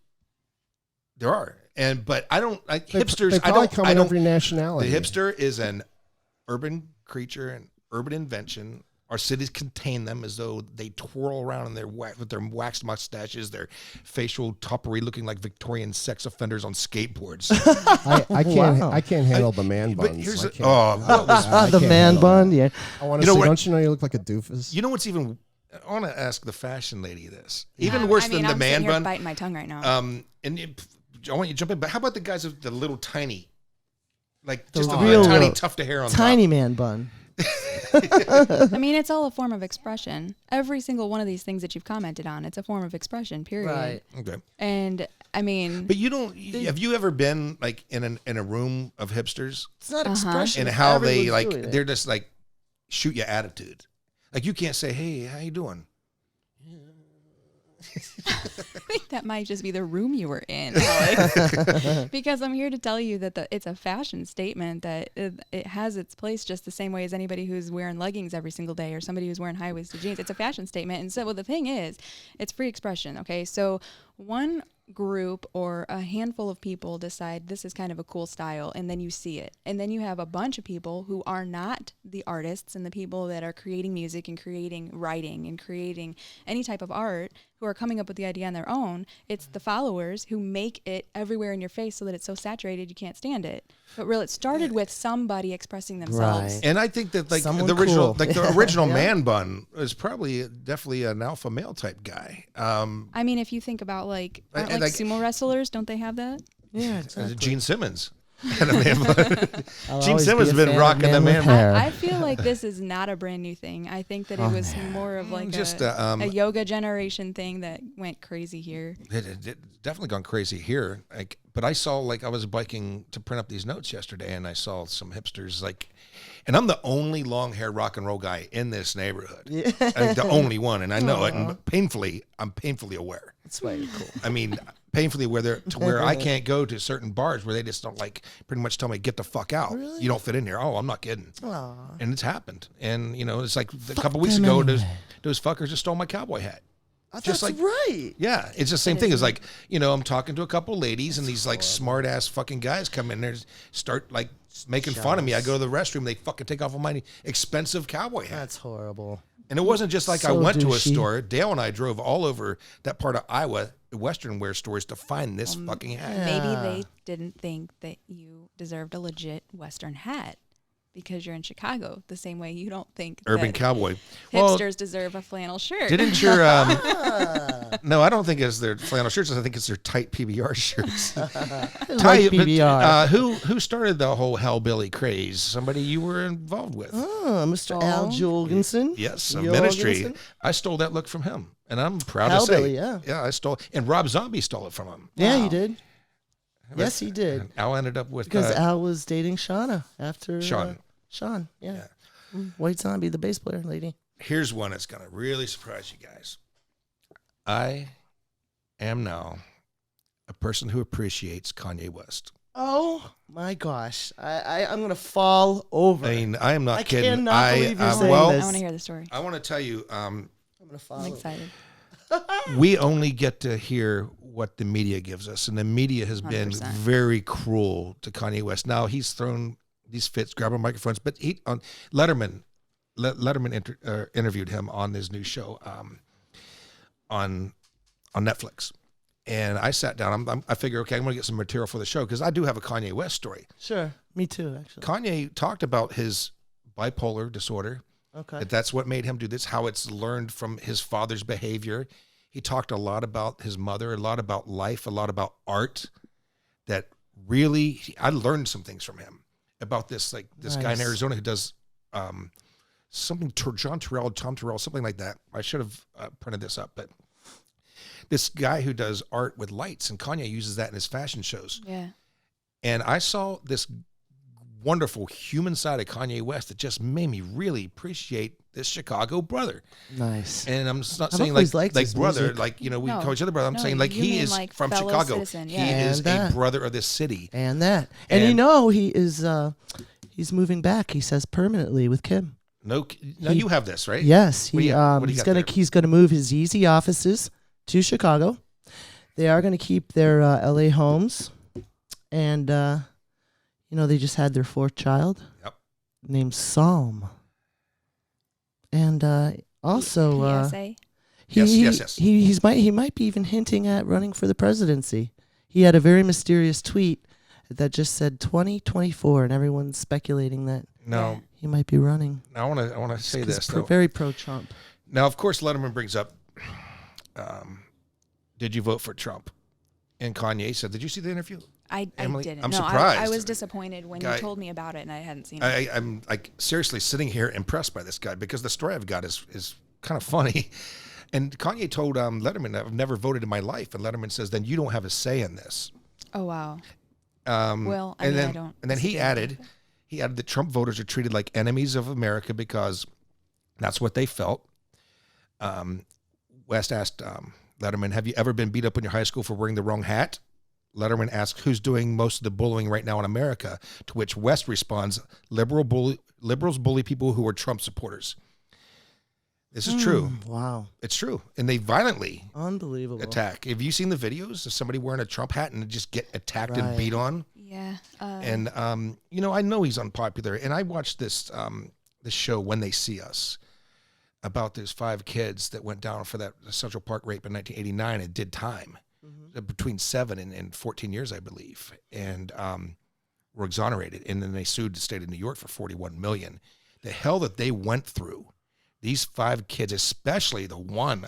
There are, but I don't like hipsters. They I probably don't. come I in don't. every nationality. The hipster is an urban creature, an urban invention. Our cities contain them as though they twirl around in their with their waxed mustaches, their facial toppery looking like Victorian sex offenders on skateboards. I can't. Wow. I can't handle the man But buns. here's I a- can't- oh, what was- I the can't man handle bun. that. Yeah. I want You to know say, what- don't you know you look like a doofus? you know what's even? I want to ask the fashion lady this. Even I worse mean, than the I'm man sitting here bun. biting my tongue right now. I want you to jump in, but how about the guys with the little tiny, like just a real tiny little- tuft of hair on Tiny man bun. I mean, it's all a form of expression. Every single one of these things that you've commented on, it's a form of expression, period. Right. top? Okay, And I mean, but you don't. Have you ever been like in a room of hipsters It's not expression. and how they Everyone's like doing it. they're just like shoot your attitude. Like you can't say, "Hey, how you doing?" I think that might just be the room you were in, Alex. Because I'm here to tell you that it's a fashion statement, that it has its place just the same way as anybody who's wearing leggings every single day or somebody who's wearing high-waisted jeans. It's a fashion statement. And so, well, the thing is, it's free expression, okay? So one group or a handful of people decide this is kind of a cool style, and then you see it. And then you have a bunch of people who are not the artists and the people that are creating music and creating writing and creating any type of art who are coming up with the idea on their own. It's the followers who make it everywhere in your face so that it's so saturated you can't stand it. But really, it started with somebody expressing themselves. Right. And I think that like Someone the original, cool. like the original Yeah. man bun is probably definitely an alpha male type guy. I mean, if you think about like, aren't And like like- sumo wrestlers, don't they have that? Yeah, exactly. Gene Simmons had a man bun. I'll Gene always Simmons be has a been fan of rocking the with man hair. I feel like this is not a brand new thing. I think that it was more of like Just, a yoga generation thing that went crazy here. It definitely gone crazy here. Like, but I saw like I was biking to print up these notes yesterday, and I saw some hipsters like, and I'm the only long hair rock and roll guy in this neighborhood. Yeah. The only one, and I know it. And I'm painfully aware. That's why you're cool. I mean, painfully aware to where I can't go to certain bars where they just don't like pretty much tell me get the fuck out. Really? You don't fit in here. Oh, I'm not kidding. Aw. And it's happened. And you know, it's like a couple weeks ago, those fuckers just stole my cowboy hat. That's right. Yeah, it's the same thing. It's like, you know, I'm talking to a couple ladies and these like smart ass fucking guys come in there and start like making fun of me. I go to the restroom, they fucking take off my expensive cowboy hat. That's horrible. And it wasn't just like I So went to a douchey. store. Dale and I drove all over that part of Iowa, Western wear stores to find this fucking hat. Maybe they didn't think that you deserved a legit Western hat because you're in Chicago, the same way you don't think Urban that cowboy. Well, hipsters deserve a flannel shirt. didn't your no, I don't think it's their flannel shirts. I think it's their tight PBR shirts. Like PBR. Who started the whole hellbilly craze? Somebody you were involved with? Oh, Mr. Al Jorgensen. Yes, a Jorgensen? ministry. I stole that look from him, and I'm proud to Hellbilly, say, yeah. I stole. And Rob Zombie stole it from him. Yeah, he did. Yes, he did. And Al ended up with Because Al was dating Shauna after Sean. Sean, yeah. White Zombie, the bass player lady. Here's one that's gonna really surprise you guys. I am now a person who appreciates Kanye West. Oh my gosh, I'm gonna fall over. I mean, I am not I kidding. cannot believe you're saying well, this. I want to hear the story. I want to tell you, I'm gonna fall. I'm over. excited. we only get to hear what the media gives us, and the media has been 100%. very cruel to Kanye West. Now he's thrown these fits, grabbing microphones, but he on Letterman interviewed him on his new show on Netflix, And I sat down. I figure, okay, I'm going to get some material for the show because I do have a Kanye West story. Sure. Me too, actually. Kanye talked about his bipolar disorder. Okay. That's what made him do this, how it's learned from his father's behavior. He talked a lot about his mother, a lot about life, a lot about art. That really, I learned some things from him about this, like this guy in Arizona who does something, Tom Terrell, something like that. I should have printed this up, but this guy who does art with lights, and Kanye uses that in his fashion shows. Yeah. And I saw this wonderful human side of Kanye West that just made me really appreciate this Chicago brother. Nice. And I'm not I've saying always like liked his brother, music. like, you know, we No. call each other brother. I'm No, saying like you he mean, is like, from fellow Chicago. citizen, yeah. He is And a that. brother of this city. And that. And you know, he is, he's moving back, he says, permanently with Kim. No, you have this, right? Yes. What do you got there? He's gonna move his Yeezy offices to Chicago. They are gonna keep their LA homes. And you know, they just had their 4th child. Yep. Named Psalm. And also PSA. Yes. He might be even hinting at running for the presidency. He had a very mysterious tweet that just said 2024, and everyone's speculating that No, he might be running. I want to say this though. Very pro-Trump. Now, of course, Letterman brings up, did you vote for Trump? And Kanye said, did you see the interview? I Emily, didn't. I'm no, surprised. I was disappointed when Guy- you told me about it and I hadn't seen it. I'm like seriously sitting here impressed by this guy because the story I've got is kind of funny. And Kanye told Letterman, I've never voted in my life. And Letterman says, then you don't have a say in this. Oh, wow. Well, I don't. And then he disagree. added that Trump voters are treated like enemies of America because that's what they felt. West asked Letterman, have you ever been beat up in your high school for wearing the wrong hat? Letterman asked, who's doing most of the bullying right now in America? To which West responds, liberals bully people who are Trump supporters. This is true. Wow. It's true. And they violently Unbelievable. attack. Have you seen the videos of somebody wearing a Trump hat and just get attacked and beat on? Yeah. And, you know, I know he's unpopular. And I watched this show, When They See Us, about those 5 kids that went down for that Central Park rape in 1989 and did time. Between 7 and 14 years, I believe, and were exonerated. And then they sued the state of New York for $41 million. The hell that they went through, these 5 kids, especially the one,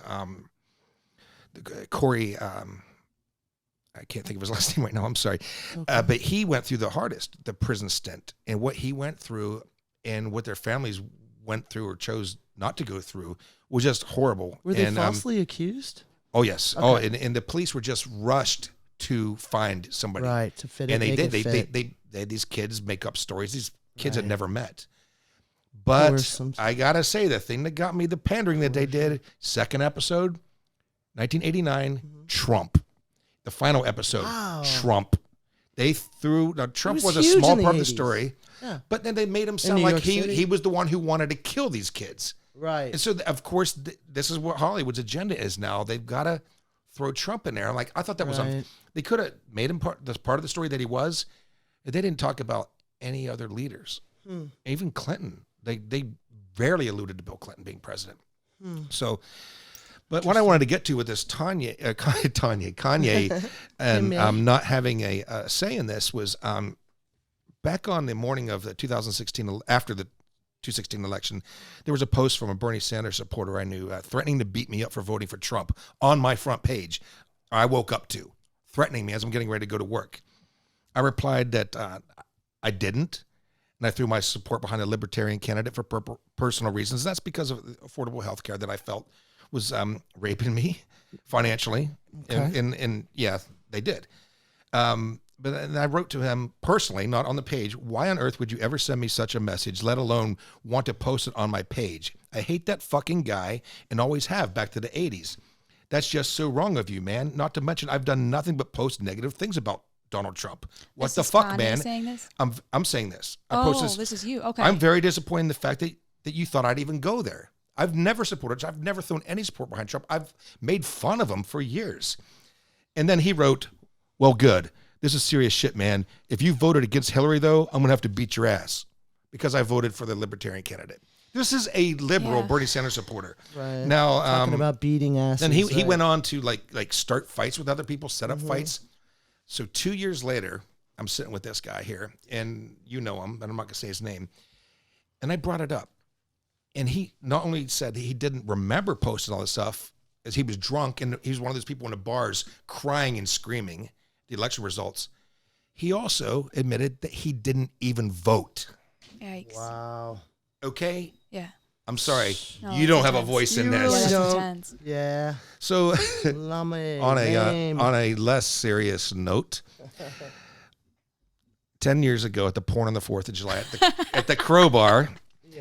Corey, I can't think of his last name right now, I'm sorry. Okay. But he went through the hardest, the prison stint, and what he went through and what their families went through or chose not to go through was just horrible. Were they and, falsely accused? Oh, yes. Okay. Oh, and the police were just rushed to find somebody. Right, to fit it. And they make did. it fit. They had these kids make up stories. These kids had Right. never met. There But were some- I got to say, the thing that got me, the pandering that they did, second episode, 1989, Trump. The final episode, Wow. Trump. They threw, now Trump was was a huge small in the part of the 80s. story, Yeah. but then they made him sound New like York City. he was the one who wanted to kill these kids. Right. And so, of course, this is what Hollywood's agenda is now. They've got to throw Trump in there. I'm like, I thought that was Right. they could have made him part of the story that he was. They didn't talk about any other leaders, even Clinton. They barely alluded to Bill Clinton being president. So, but what I wanted to get to with this Kanye and not having a say in this was back on the morning of the 2016, after the 2016 election, there was a post from a Bernie Sanders supporter I knew threatening to beat me up for voting for Trump on my front page. I woke up to threatening me as I'm getting ready to go to work. I replied that I didn't, and I threw my support behind the Libertarian candidate for personal reasons. That's because of affordable health care that I felt was raping me financially. Okay. And yeah, they did. But then I wrote to him personally, not on the page, why on earth would you ever send me such a message, let alone want to post it on my page? I hate that fucking guy and always have back to the 80s. That's just so wrong of you, man. Not to mention, I've done nothing but post negative things about Donald Trump. What This the is fuck, Kanye man? saying this? I'm saying this. This is you. Okay. I'm very disappointed in the fact that you thought I'd even go there. I've never supported Trump. I've never thrown any support behind Trump. I've made fun of him for years. And then he wrote, well, good. This is serious shit, man. If you voted against Hillary, though, I'm going to have to beat your ass. because I voted for the Libertarian candidate. This is a liberal Bernie Sanders supporter. Right. Now, Talking about beating asses. then he right. went on to like start fights with other people, set up fights. So 2 years later, I'm sitting with this guy here, and you know him, but I'm not gonna say his name. And I brought it up, and he not only said he didn't remember posting all this stuff, as he was drunk, and he was one of those people in the bars crying and screaming the election results. He also admitted that he didn't even vote. Yikes. Wow. Okay. Yeah. I'm sorry, No, you that's don't have a intense. voice in You this. really Yeah, that's don't. intense. Yeah. So Lummy. on Name. a less serious note, 10 years ago at the Porn on the 4th of July at the Crowbar,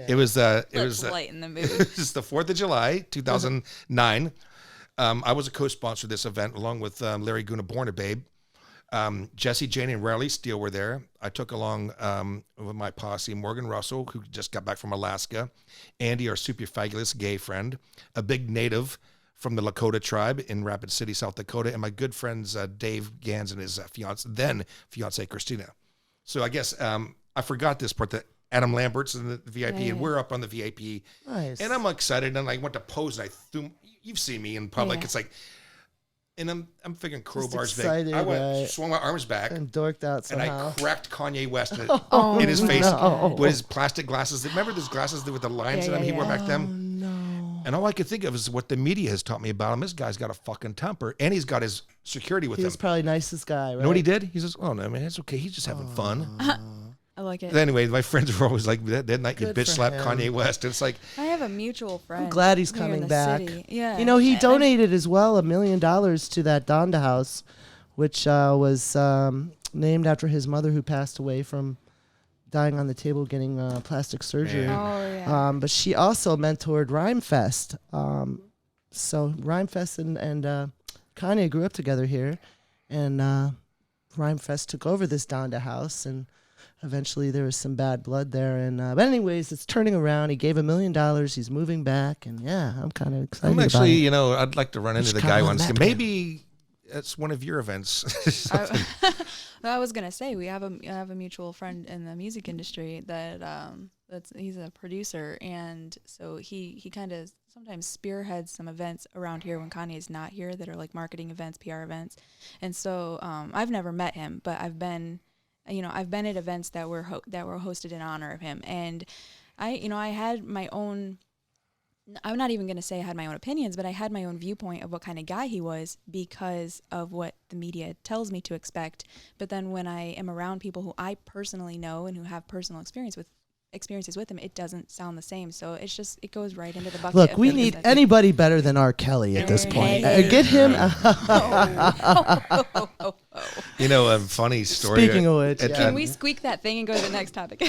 it was Let's lighten the mood. it was the 4th of July 2009. I was a co-sponsor of this event along with Larry Guna Born a Babe. Jesse, Jane, and Riley Steele were there. I took along with my posse Morgan Russell, who just got back from Alaska, Andy, our super fabulous gay friend, a big native from the Lakota tribe in Rapid City, South Dakota, and my good friends Dave Gans and his fiance Christina. So I guess I forgot this part that Adam Lambert's in the VIP, and we're up on the VIP. Nice. And I'm excited, and I went to pose, and I threw. You've seen me in public. Yeah. It's like, and I'm figuring crowbars big. excited, I went, right? swung my arms back, And dorked out and somehow. I cracked Kanye West Oh, in his face no. with his plastic glasses. Remember those glasses with the lines in them he wore back then? No. And all I could think of is what the media has taught me about him. This guy's got a fucking temper, and he's got his security with He him. was probably nicest guy, right? You know what he did? He says, "Oh no, man, it's okay. He's just having fun." I like it. Anyway, my friends were always like, "That night you Good bitch for slapped him. Kanye West." And it's like, I have a mutual friend. I'm glad he's here in coming the back. city. Yeah. You know, he And- donated as well $1 million to that Donda House, which was named after his mother who passed away from dying on the table getting plastic surgery. Oh yeah. But she also mentored Rhymefest. So Rhymefest and Kanye grew up together here, and Rhymefest took over this Donda House, and eventually there was some bad blood there. And but anyways, it's turning around. He gave $1 million. He's moving back, and yeah, I'm kind of excited. I'm actually, about it. I'd like to run into should the come guy on once. that Maybe that's one of your events. I was gonna say I have a mutual friend in the music industry that he's a producer, and so he kind of sometimes spearheads some events around here when Kanye's not here that are like marketing events, PR events, and so I've never met him, but I've been at events that were hosted in honor of him, and I had my own. I'm not even going to say I had my own opinions, but I had my own viewpoint of what kind of guy he was because of what the media tells me to expect. But then when I am around people who I personally know and who have personal experiences with him, it doesn't sound the same. So it goes right into the bucket. Look, of we things need that- anybody better than R. Kelly at this point. Get him. Funny story. Speaking of which, At, yeah. Can we squeak that thing and go to the next topic?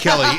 Kelly.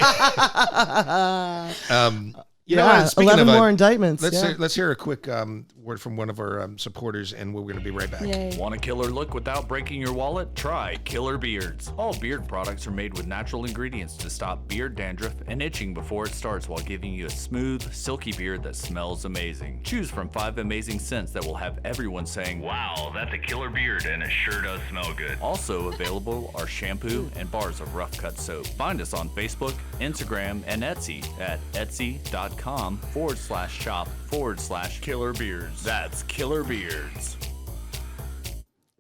Speaking 11 of, more indictments. Let's hear a quick word from one of our supporters, and we're going to be right back. Yay. Want a killer look without breaking your wallet? Try Killer Beards. All beard products are made with natural ingredients to stop beard dandruff and itching before it starts, while giving you a smooth, silky beard that smells amazing. Choose from 5 amazing scents that will have everyone saying, Wow, that's a killer beard, and it sure does smell good. Also available are shampoo and bars of rough cut soap. Find us on Facebook, Instagram, and Etsy at etsy.com/shop/Killer Beards. That's Killer Beards.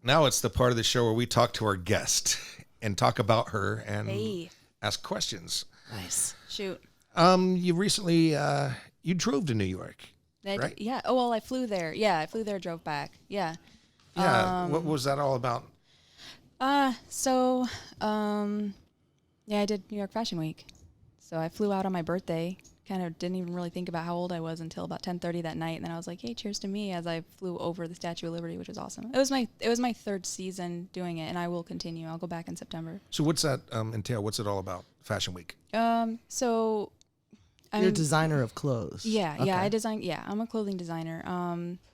Now it's the part of the show where we talk to our guest and talk about her and ask questions. Nice. Shoot. You recently you drove to New York, right? Yeah. Oh, well, I flew there. Yeah, I flew there, drove back. Yeah. Yeah. What was that all about? Yeah, I did New York Fashion Week. So I flew out on my birthday. Kind of didn't even really think about how old I was until about 10:30 that night, and then I was like, "Hey, cheers to me!" as I flew over the Statue of Liberty, which was awesome. It was my 3rd season doing it, and I will continue. I'll go back in September. So what's that entail? What's it all about? Fashion Week. So I'm You're a designer of clothes. Yeah, Okay. yeah. I design. Yeah, I'm a clothing designer.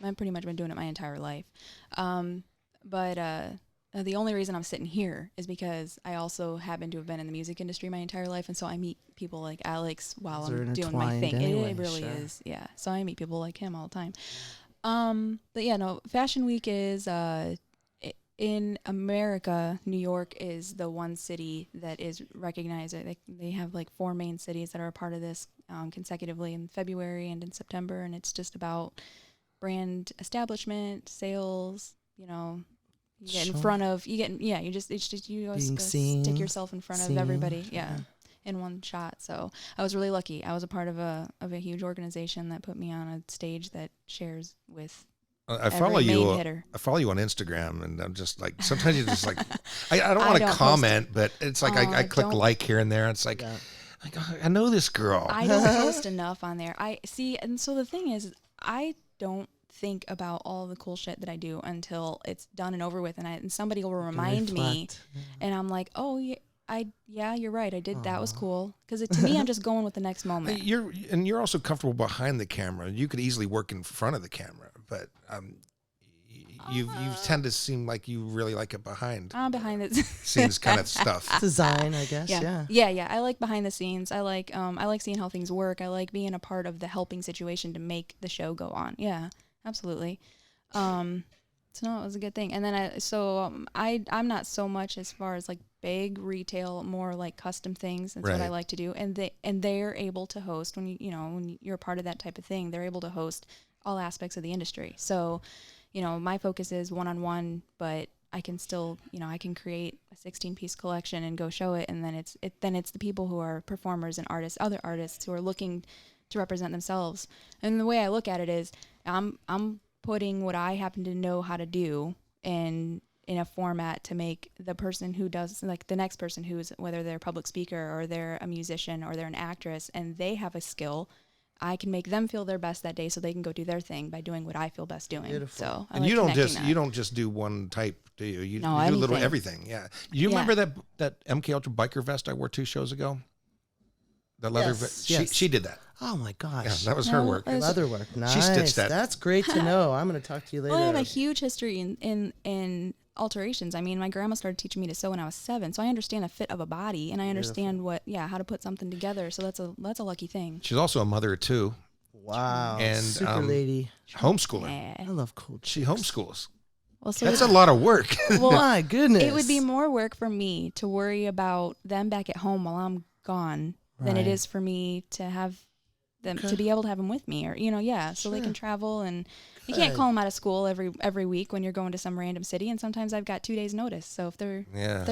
I've pretty much been doing it my entire life. But the only reason I'm sitting here is because I also happen to have been in the music industry my entire life, and so I meet people like Alex while They're I'm doing my intertwined thing. anyway, It really sure. is, yeah. So I meet people like him all the time. But yeah, no. Fashion Week is in America, New York is the one city that is recognized. They have like 4 main cities that are a part of this consecutively in February and in September, and it's just about brand establishment, sales. You know, you get in front of you just Being seen, stick yourself in front of everybody. Yeah. In one shot. So I was really lucky. I was a part of a huge organization that put me on a stage that shares with. I follow you. Hitter. I follow you on Instagram, and I'm just like, sometimes you're just like, I don't want to comment, but it's like I click like here and there. It's like, I know this girl. I don't post enough on there. I see, and so the thing is, I don't think about all the cool shit that I do until it's done and over with, and somebody will remind me, and I'm like, oh yeah, you're right. I did. That was cool. Because to me, I'm just going with the next moment. You're also comfortable behind the camera. You could easily work in front of the camera, but you tend to seem like you really like it behind. Behind the scenes kind of stuff. Design, I guess. Yeah. I like behind the scenes. I like seeing how things work. I like being a part of the helping situation to make the show go on. Yeah, absolutely. So no, it was a good thing. And then I'm not so much as far as like big retail, more like custom things. That's what I like to do. And they're able to host when when you're a part of that type of thing, they're able to host all aspects of the industry. So, my focus is one-on-one, but I can still, I can create a 16-piece collection and go show it. And then it's the people who are performers and artists, other artists who are looking to represent themselves. And the way I look at it is I'm putting what I happen to know how to do in a format to make the person who does, like the next person who's, whether they're a public speaker or they're a musician or they're an actress and they have a skill, I can make them feel their best that day so they can go do their thing by doing what I feel best doing. Beautiful. So and you don't just do one type, do you? You do a little everything. Yeah. You remember that MK Ultra biker vest I wore 2 shows ago? The leather vest. Yes. She did that. Oh my gosh. Yeah, that was her work. Leather work. Nice. She stitched that. That's great to know. I'm going to talk to you later. Well, I have a huge history in alterations. I mean, my grandma started teaching me to sew when I was 7, so I understand a fit of a body and I understand how to put something together. So that's a lucky thing. She's also a mother of 2. Wow. And super lady. Homeschooler. Yeah. I love cool. She homeschools. Well, so that's a lot of work. Well, my goodness. It would be more work for me to worry about them back at home while I'm gone than it is for me to have them to be able to have them with me, or so they can travel. And you can't call them out of school every week when you're going to some random city, and sometimes I've got 2 days notice, so if they're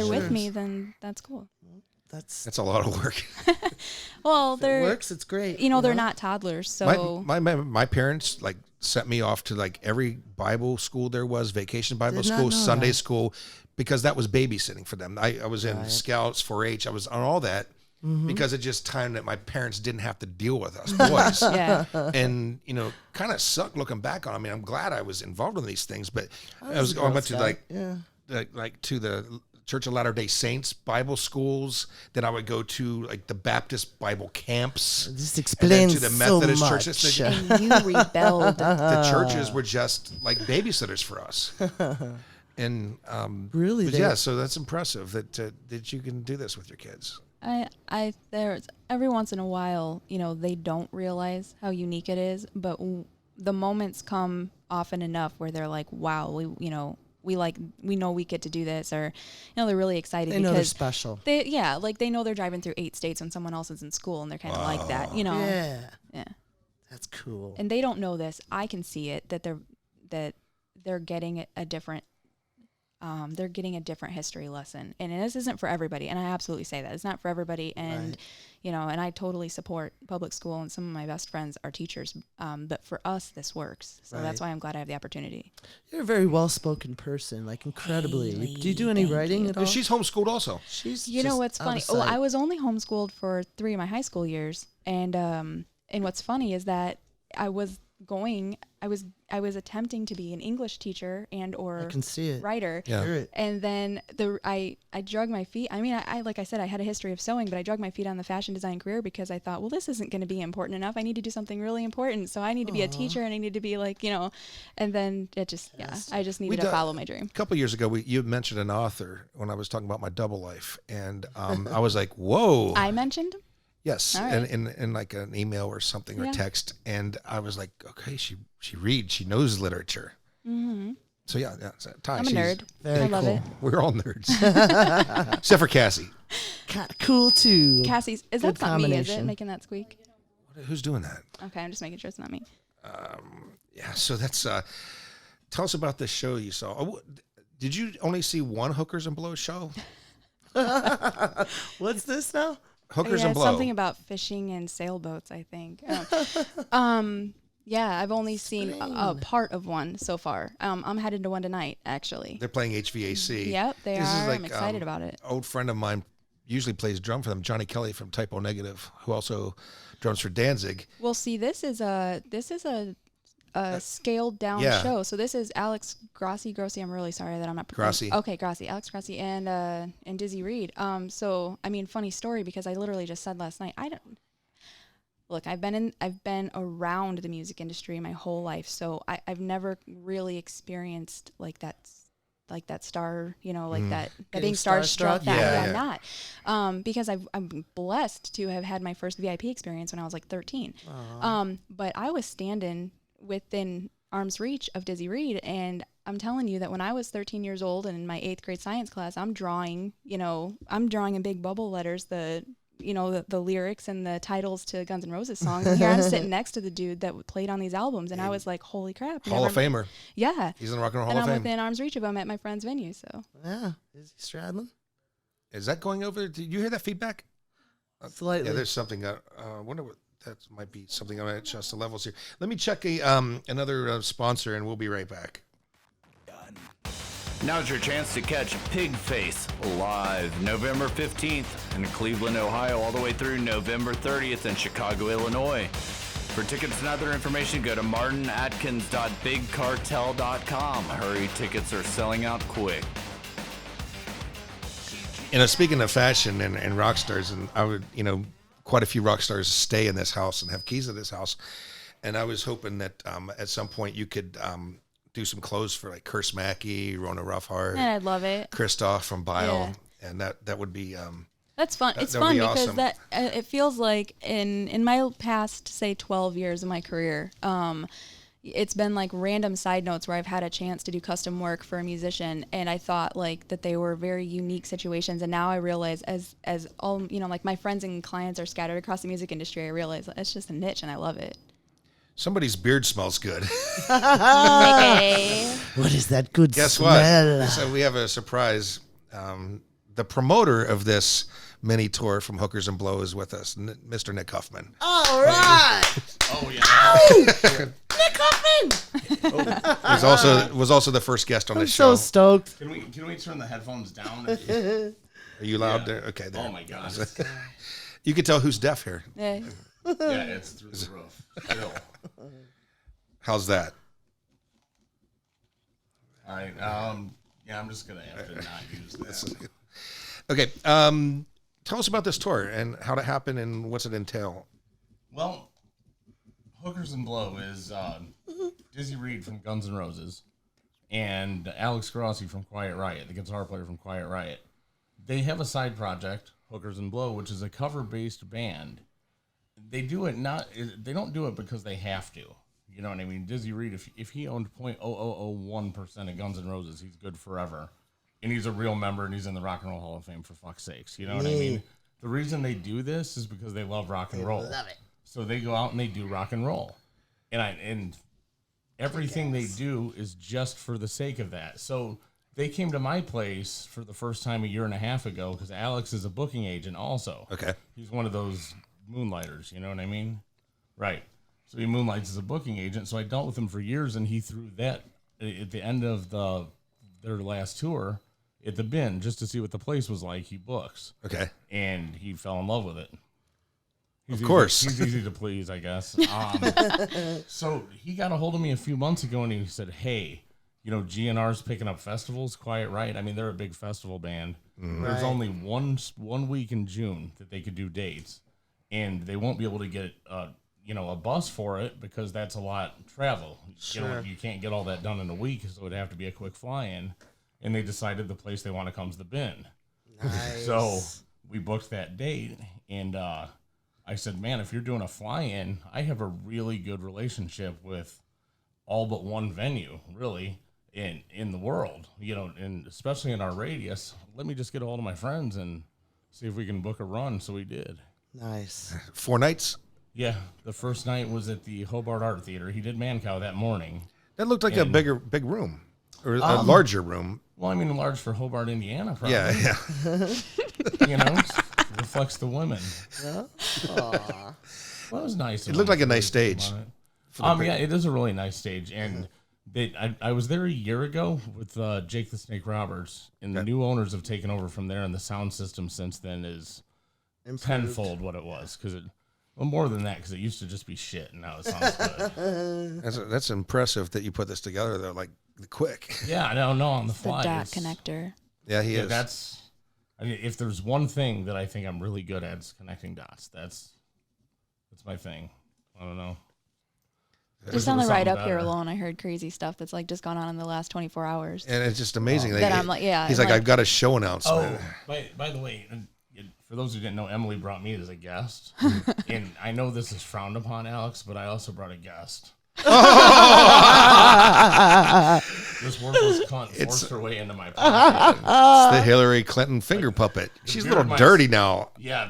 with me, then that's cool. That's a lot of work. Well, it works, it's great. They're not toddlers, so my parents like sent me off to like every Bible school there was, vacation Bible school, Sunday school, because that was babysitting for them. I was in Scouts, 4-H, I was on all that. Because it just time that my parents didn't have to deal with us boys. And, kind of sucked looking back on it. I mean, I'm glad I was involved in these things, but I went to to the Church of Latter-day Saints Bible schools. Then I would go to like the Baptist Bible camps. This explains to the Methodist so churches. And you rebelled. The churches were just like babysitters for us. And really, so that's impressive that you can do this with your kids. There's every once in a while, they don't realize how unique it is, but the moments come often enough where they're like, wow, we know we get to do this, or, they're really excited. They know they're special. They know they're driving through 8 states when someone else is in school, and they're kind of like that, Yeah. That's cool. And they don't know this. I can see it, that they're getting a different history lesson, and this isn't for everybody. And I absolutely say that it's not for everybody. And, and I totally support public school, and some of my best friends are teachers. But for us, this works. So that's why I'm glad I have the opportunity. You're a very well-spoken person, like incredibly. Do you do any writing at all? She's homeschooled also. She's what's funny? Well, I was only homeschooled for 3 of my high school years. And what's funny is that I was attempting to be an English teacher and or I can see it. writer. Yeah. And then I drug my feet. I mean, I like I said, I had a history of sewing, but I drug my feet on the fashion design career because I thought, well, this isn't going to be important enough. I need to do something really important. So I need to be a teacher, and I need to be like, and then it just, I just needed to follow my dream. A couple of years ago, you mentioned an author when I was talking about my double life. And I was like, whoa. I mentioned? Yes, right. in like an email or something or text, and I was like, okay, she reads, she knows literature, So yeah, Ty, I'm a nerd. Very I love cool. it. We're all nerds, except for Cassie. Cool too. Cassie's, is Good that not me, is it, combination. making that squeak? Who's doing that? Okay, I'm just making sure it's not me. Yeah, so that's. Tell us about this show you saw. Oh, did you only see one Hookers and Blow show? What's this now? Hookers Yeah, and Blow. something about fishing and sailboats, I think. Yeah, I've only seen a part of one so far. I'm headed to one tonight, actually. They're playing HVAC. Yep, they This is are. like, I'm excited about it. Old friend of mine usually plays drum for them, Johnny Kelly from Typo Negative, who also drums for Danzig. Well, see, this is a scaled down Yeah. show. So this is Alex Grossi. I'm really sorry that I'm not. Grossi. Okay, Grossi. Alex Grossi and Dizzy Reed. So I mean, funny story because I literally just said last night. Look, I've been around the music industry my whole life, so I've never really experienced like that star, that being starstruck. Yeah. Not because I'm blessed to have had my first VIP experience when I was like 13. But I was standing within arm's reach of Dizzy Reed, and I'm telling you that when I was 13 years old and in my 8th grade science class, I'm drawing in big bubble letters the lyrics and the titles to Guns N' Roses songs. And here I'm sitting next to the dude that played on these albums, and I was like, holy crap. Hall of Famer. Yeah. He's in the Rock and Roll And Hall of I'm Fame. within arm's reach of him at my friend's venue, so. Yeah. Is he straddling? Is that going over? Did you hear that feedback? Slightly. Yeah, there's something. I wonder what that might be. Something I might adjust the levels here. Let me check another sponsor, and we'll be right back. Now's your chance to catch Pig Face live November 15th in Cleveland, Ohio, all the way through November 30th in Chicago, Illinois. For tickets and other information, go to martinatkins.bigcartel.com. Hurry, tickets are selling out quick. Speaking of fashion and rock stars, and I would, quite a few rock stars stay in this house and have keys to this house. And I was hoping that at some point you could do some clothes for like Curse Mackey, Rona Roughheart, And I'd love it. Christoph from Bile, and that would be That's fun. It's fun because that it feels like in my past, say, 12 years of my career, it's been like random side notes where I've had a chance to do custom work for a musician, and I thought like that they were very unique situations. And now I realize as all, like my friends and clients are scattered across the music industry, I realize it's just a niche and I love it. Somebody's beard smells good. What is that good Guess smell? what? So we have a surprise. The promoter of this mini tour from Hookers and Blow is with us, Mr. Nick Huffman. All right. Oh, yeah. Nick Huffman. Was also the first guest on I'm the show. so stoked. Can we turn the headphones down? Are you loud Yeah. there? Okay, there. Oh, my God. You can tell who's deaf here. Yeah. Yeah, it's through the roof. Still. How's that? All right. Yeah, I'm just going to have to not use this. Okay. Tell us about this tour and how it happened and what's it entail. Well, Hookers and Blow is Dizzy Reed from Guns N' Roses and Alex Grossi from Quiet Riot, the guitar player from Quiet Riot. They have a side project, Hookers and Blow, which is a cover-based band. They do it they don't do it because they have to. You know what I mean? Dizzy Reed, if he owned 0.0001% of Guns N' Roses, he's good forever. And he's a real member, and he's in the Rock and Roll Hall of Fame, for fuck's sakes. You know what I mean? The reason they do this is because they love rock and roll. Love it. So they go out and they do rock and roll. And everything they do is just for the sake of that. So they came to my place for the first time a year and a half ago because Alex is a booking agent also. Okay. He's one of those moonlighters, you know what I mean? Right. So he moonlights as a booking agent. So I dealt with him for years, and he threw that at the end of their last tour at the bin just to see what the place was like. He books. Okay. And he fell in love with it. Of course. He's easy to please, I guess. So he got a hold of me a few months ago, and he said, hey, GNR's picking up festivals, Quiet Riot. I mean, they're a big festival band. There's Right. only one week in June that they could do dates, and they won't be able to get a bus for it because that's a lot of travel. Sure. You can't get all that done in a week, so it'd have to be a quick fly-in. And they decided the place they want to come is the bin. Nice. So we booked that date, and I said, man, if you're doing a fly-in, I have a really good relationship with all but one venue, really. in the world, and especially in our radius. Let me just get a hold of my friends and see if we can book a run. So we did. Nice. 4 nights? Yeah, the first night was at the Hobart Art Theater. He did Mancow that morning. That looked like a big room, or a larger room. Well, I mean, large for Hobart, Indiana, probably. Yeah. Reflects the women. Yeah. Well, it was nice. It looked like a nice stage. Yeah, it is a really nice stage, and I was there a year ago with Jake the Snake Roberts, and the new owners have taken over from there, and the sound system since then is tenfold what it was, well, more than that, because it used to just be shit, and now it sounds good. That's impressive that you put this together, though, like quick. Yeah, I don't know, on the The fly. dot connector. Yeah, he is. If there's one thing that I think I'm really good at, is connecting dots. That's my thing. I don't know. Just on the ride up here alone, I heard crazy stuff that's like just gone on in the last 24 hours. And it's just amazing. That I'm like, yeah. He's like, I've got a show announcement. Oh, by the way, for those who didn't know, Emily brought me as a guest. And I know this is frowned upon, Alex, but I also brought a guest. This worthless cunt forced her way into my pocket. It's the Hillary Clinton finger puppet. She's a little dirty now. Yeah,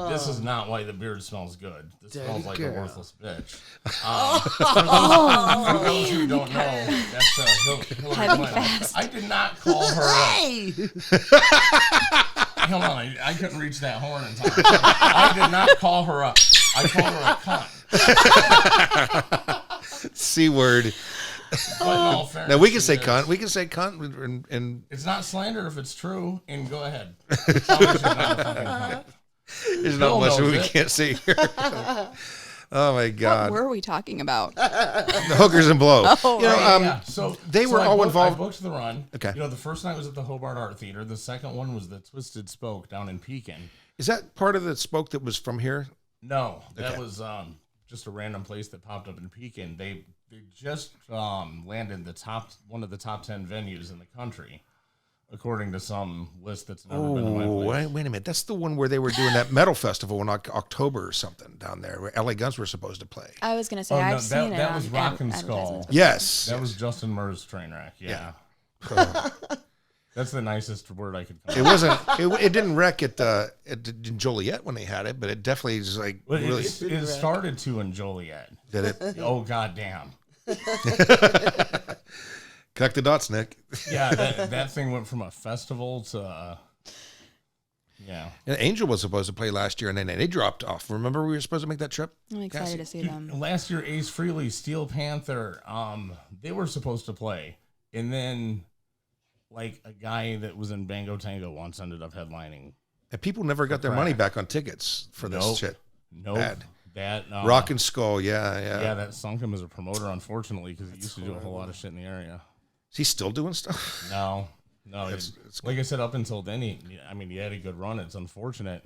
this is not why the beard smells good. This smells like a worthless bitch. For those who don't know, that's Hillary Clinton. I did not call her up. Hold on, I couldn't reach that horn in time. I did not call her up. I called her a cunt. C-word. Now we can say cunt. We can say cunt, and it's not slander if it's true. And go ahead. There's not much we can't say here. Oh my God! What were we talking about? The hookers and blow. Oh, So they were all involved. I booked the run. Okay. The first night was at the Hobart Art Theater. The second one was the Twisted Spoke down in Pekin. Is that part of the spoke that was from here? No, that was just a random place that popped up in Pekin. They just landed one of the top 10 venues in the country, according to some list that's never been on my place. Wait a minute. That's the one where they were doing that metal festival in October or something down there, where LA Guns were supposed to play. I was going to say, I've seen it. That was Rock and Skull. Yes. That was Justin Murr's Trainwreck. Yeah. That's the nicest word I could come It wasn't. It didn't wreck at Joliet when they had it, but it definitely is like really. It started to in Joliet. Did it? Oh goddamn! Connect the dots, Nick. Yeah, that thing went from a festival to. Yeah. And Angel was supposed to play last year, and then they dropped off. Remember, we were supposed to make that trip. I'm excited to see them. Last year, Ace Frehley, Steel Panther, they were supposed to play, and then. Like a guy that was in Bango Tango once ended up headlining. And people never got their money back on tickets for this shit. Nope. Bad. That Rock and Skull, yeah. Yeah, that sunk him as a promoter, unfortunately, because he used to do a whole lot of shit in the area. Is he still doing stuff? No. It's like I said, up until then, he had a good run. It's unfortunate,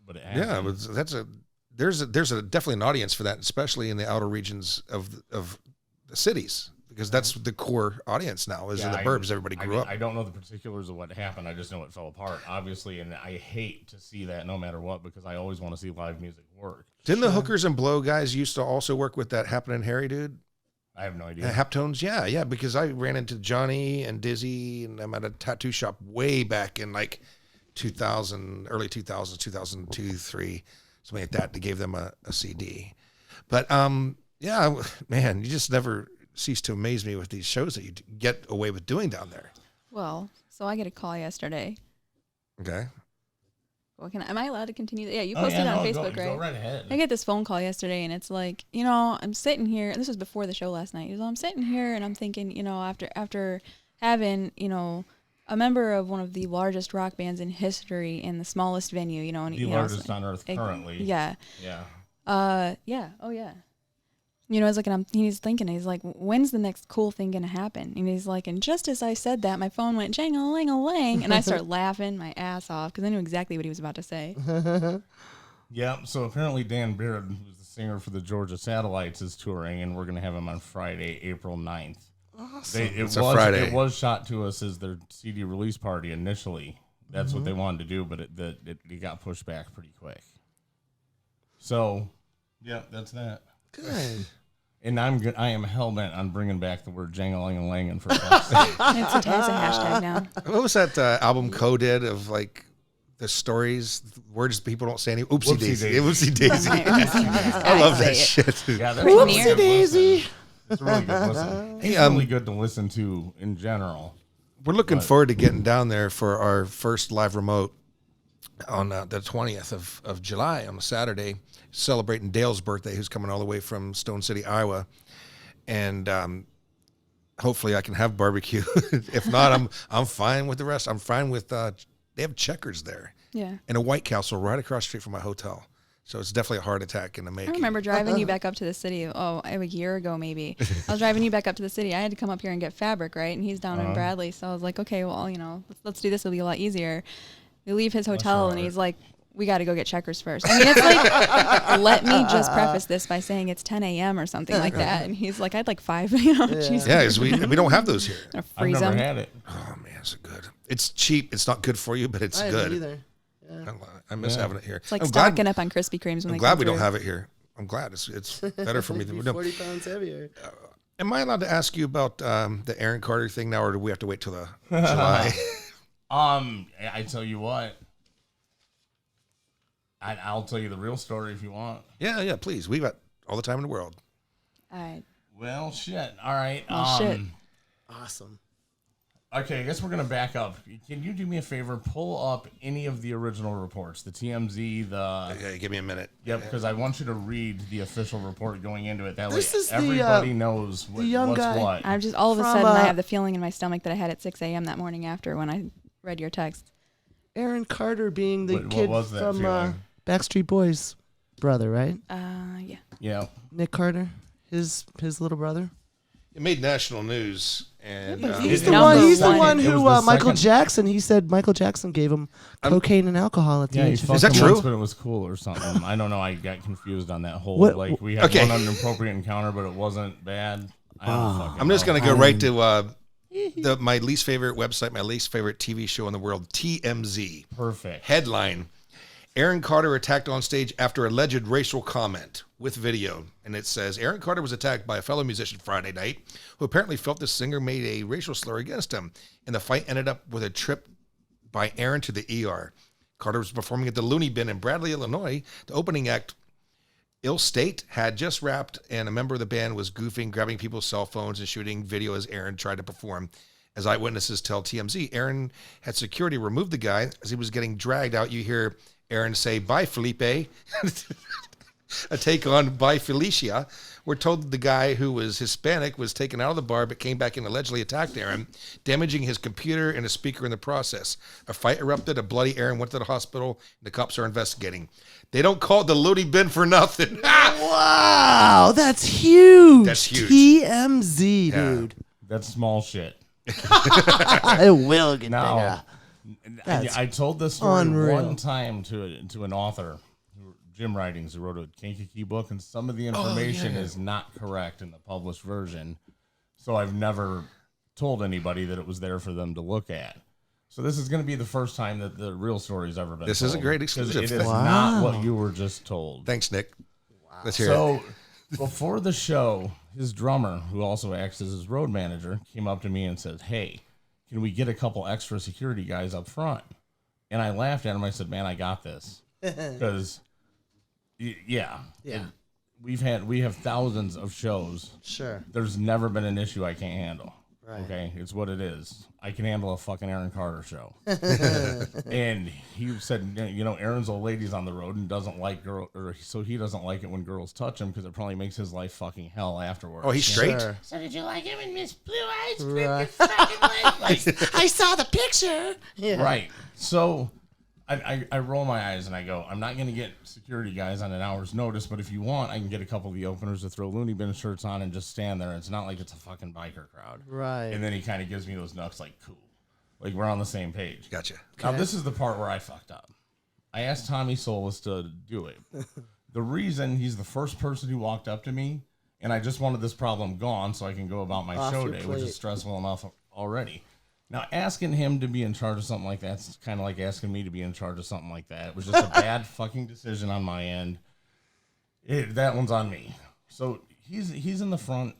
but it happened. Yeah, there's definitely an audience for that, especially in the outer regions of the cities. Because that's the core audience now, is in the burbs. Everybody grew up. I don't know the particulars of what happened. I just know it fell apart, obviously, and I hate to see that no matter what, because I always want to see live music work. Didn't the Hookers and Blow guys used to also work with that Happening Harry dude? I have no idea. Haptones, yeah, because I ran into Johnny and Dizzy, and I'm at a tattoo shop way back in like 2000, early 2000s, 2002, 3, something like that. They gave them a CD. But, yeah, man, you just never... cease to amaze me with these shows that you get away with doing down there. Well, so I get a call yesterday. Okay. Well, am I allowed to continue? Yeah, you posted it on Facebook, right? Go right ahead. I get this phone call yesterday, and it's like, I'm sitting here, and this was before the show last night. I'm sitting here, and I'm thinking, after having, a member of one of the largest rock bands in history in the smallest venue, and the largest on earth currently. Yeah. Yeah. Yeah. Oh, yeah. He's thinking, he's like, when's the next cool thing going to happen? And he's like, and just as I said that, my phone went jang-a-ling-a-lang, and I start laughing my ass off because I knew exactly what he was about to say. Yeah, so apparently Dan Beard, who's the singer for the Georgia Satellites, is touring, and we're going to have him on Friday, April 9th. Awesome. It's a Friday. It was shot to us as their CD release party initially. That's what they wanted to do, but it got pushed back pretty quick. So, yeah, that's that. Good. And I am hell-bent on bringing back the word jang-a-lang-a-lang for fuck's sake. It's a hashtag now. What was that album Co did of like the stories, words people don't say any? Oopsie daisy. Oopsie daisy. I love that shit. Yeah, that's Whoopsie daisy. It's really good listen. It's really good to listen to in general. We're looking forward to getting down there for our first live remote on the 20th of July on a Saturday, celebrating Dale's birthday, who's coming all the way from Stone City, Iowa. And hopefully I can have barbecue. If not, I'm fine with the rest. I'm fine with, they have Checkers there. Yeah. And a White Castle right across the street from my hotel. So it's definitely a heart attack in the making. I remember driving you back up to the city, a year ago maybe. I was driving you back up to the city. I had to come up here and get fabric, right? And he's down in Bradley. So I was like, okay, well, let's do this. It'll be a lot easier. We leave his hotel and he's like, we got to go get Checkers first. I mean, it's like, let me just preface this by saying it's 10 a.m. or something like that. And he's like, I'd like 5, Jesus. Yeah, we don't have those here. I've never had it. Oh, man, it's good. It's cheap. It's not good for you, but it's good. Either. Yeah. I miss having it here. It's like stocking up on Krispy Kremes. I'm glad we don't have it here. I'm glad it's better for me. 40 pounds heavier. Am I allowed to ask you about the Aaron Carter thing now, or do we have to wait till the July? I tell you what. I'll tell you the real story if you want. Yeah, please. We've got all the time in the world. All right. Well, shit. All right. Shit. Awesome. Okay, I guess we're going to back up. Can you do me a favor? Pull up any of the original reports, the TMZ, Okay, give me a minute. Yep, because I want you to read the official report going into it. That This way is everybody knows what's what. I'm just, all of a sudden, I have the feeling in my stomach that I had at 6 a.m. that morning after when I read your text. Aaron Carter being the What kid was that from feeling? Backstreet Boys' brother, right? Yeah. Yeah. Nick Carter, his little brother. It made national news, and He's It the was one it who was the Michael second- Jackson. He said Michael Jackson gave him cocaine and alcohol at the Yeah, he age of fucked 15. him true? once, but it was cool or something. I don't know. I got confused on that whole, What- like, we had Okay. one inappropriate encounter, but it wasn't bad. I don't fucking I'm just know. going to go right to my least favorite website, my least favorite TV show in the world, TMZ. Perfect. Headline: Aaron Carter attacked on stage after alleged racial comment, with video. And it says, Aaron Carter was attacked by a fellow musician Friday night who apparently felt the singer made a racial slur against him. And the fight ended up with a trip by Aaron to the ER. Carter was performing at the Looney Bin in Bradley, Illinois. The opening act, Ill State, had just wrapped, and a member of the band was goofing, grabbing people's cell phones and shooting video as Aaron tried to perform. As eyewitnesses tell TMZ, Aaron had security remove the guy. As he was getting dragged out, you hear Aaron say, "Bye, Felipe." A take on "Bye, Felicia." We're told that the guy who was Hispanic was taken out of the bar but came back and allegedly attacked Aaron, damaging his computer and a speaker in the process. A fight erupted. A bloody Aaron went to the hospital. And the cops are investigating. They don't call it the Looney Bin for nothing. Wow, that's huge. That's huge. TMZ, dude. That's small shit. It will get Now, bigger. That's I told this story unreal. one time to an author, Jim Writings, who wrote a Kankakee book, and some of the information is not correct in the published version. So I've never told anybody that it was there for them to look at. So this is going to be the first time that the real story's ever been This told. is a great 'Cause exclusive. It is Wow. not what you were just told. Thanks, Nick. Let's hear it. So before the show, his drummer, who also acts as his road manager, came up to me and said, "Hey, can we get a couple extra security guys up front?" And I laughed at him. I said, "Man, I got this." Because, yeah. We have thousands of shows. Sure. There's never been an issue I can't handle. Right. Okay, it's what it is. I can handle a fucking Aaron Carter show. And he said, Aaron's old lady's on the road and doesn't like so he doesn't like it when girls touch him because it probably makes his life fucking hell afterwards. Oh, he's straight? Sure. So did you like him in Miss Blue Eyes? Right. Like, I saw the picture. Yeah. right. So I roll my eyes and I go, I'm not going to get security guys on an hour's notice, but if you want, I can get a couple of the openers to throw Looney Bin shirts on and just stand there. It's not like it's a fucking biker crowd. Right. And then he kind of gives me those knucks like, cool. Like, we're on the same page. Gotcha. Now, this is the part where I fucked up. I asked Tommy Solis to do it. The reason he's the first person who walked up to me, and I just wanted this problem gone so I can go about my Off show your day, which plate. is stressful enough already. Now, asking him to be in charge of something like that's kind of like asking me to be in charge of something like that. It was just a bad fucking decision on my end. That one's on me. So he's in the front,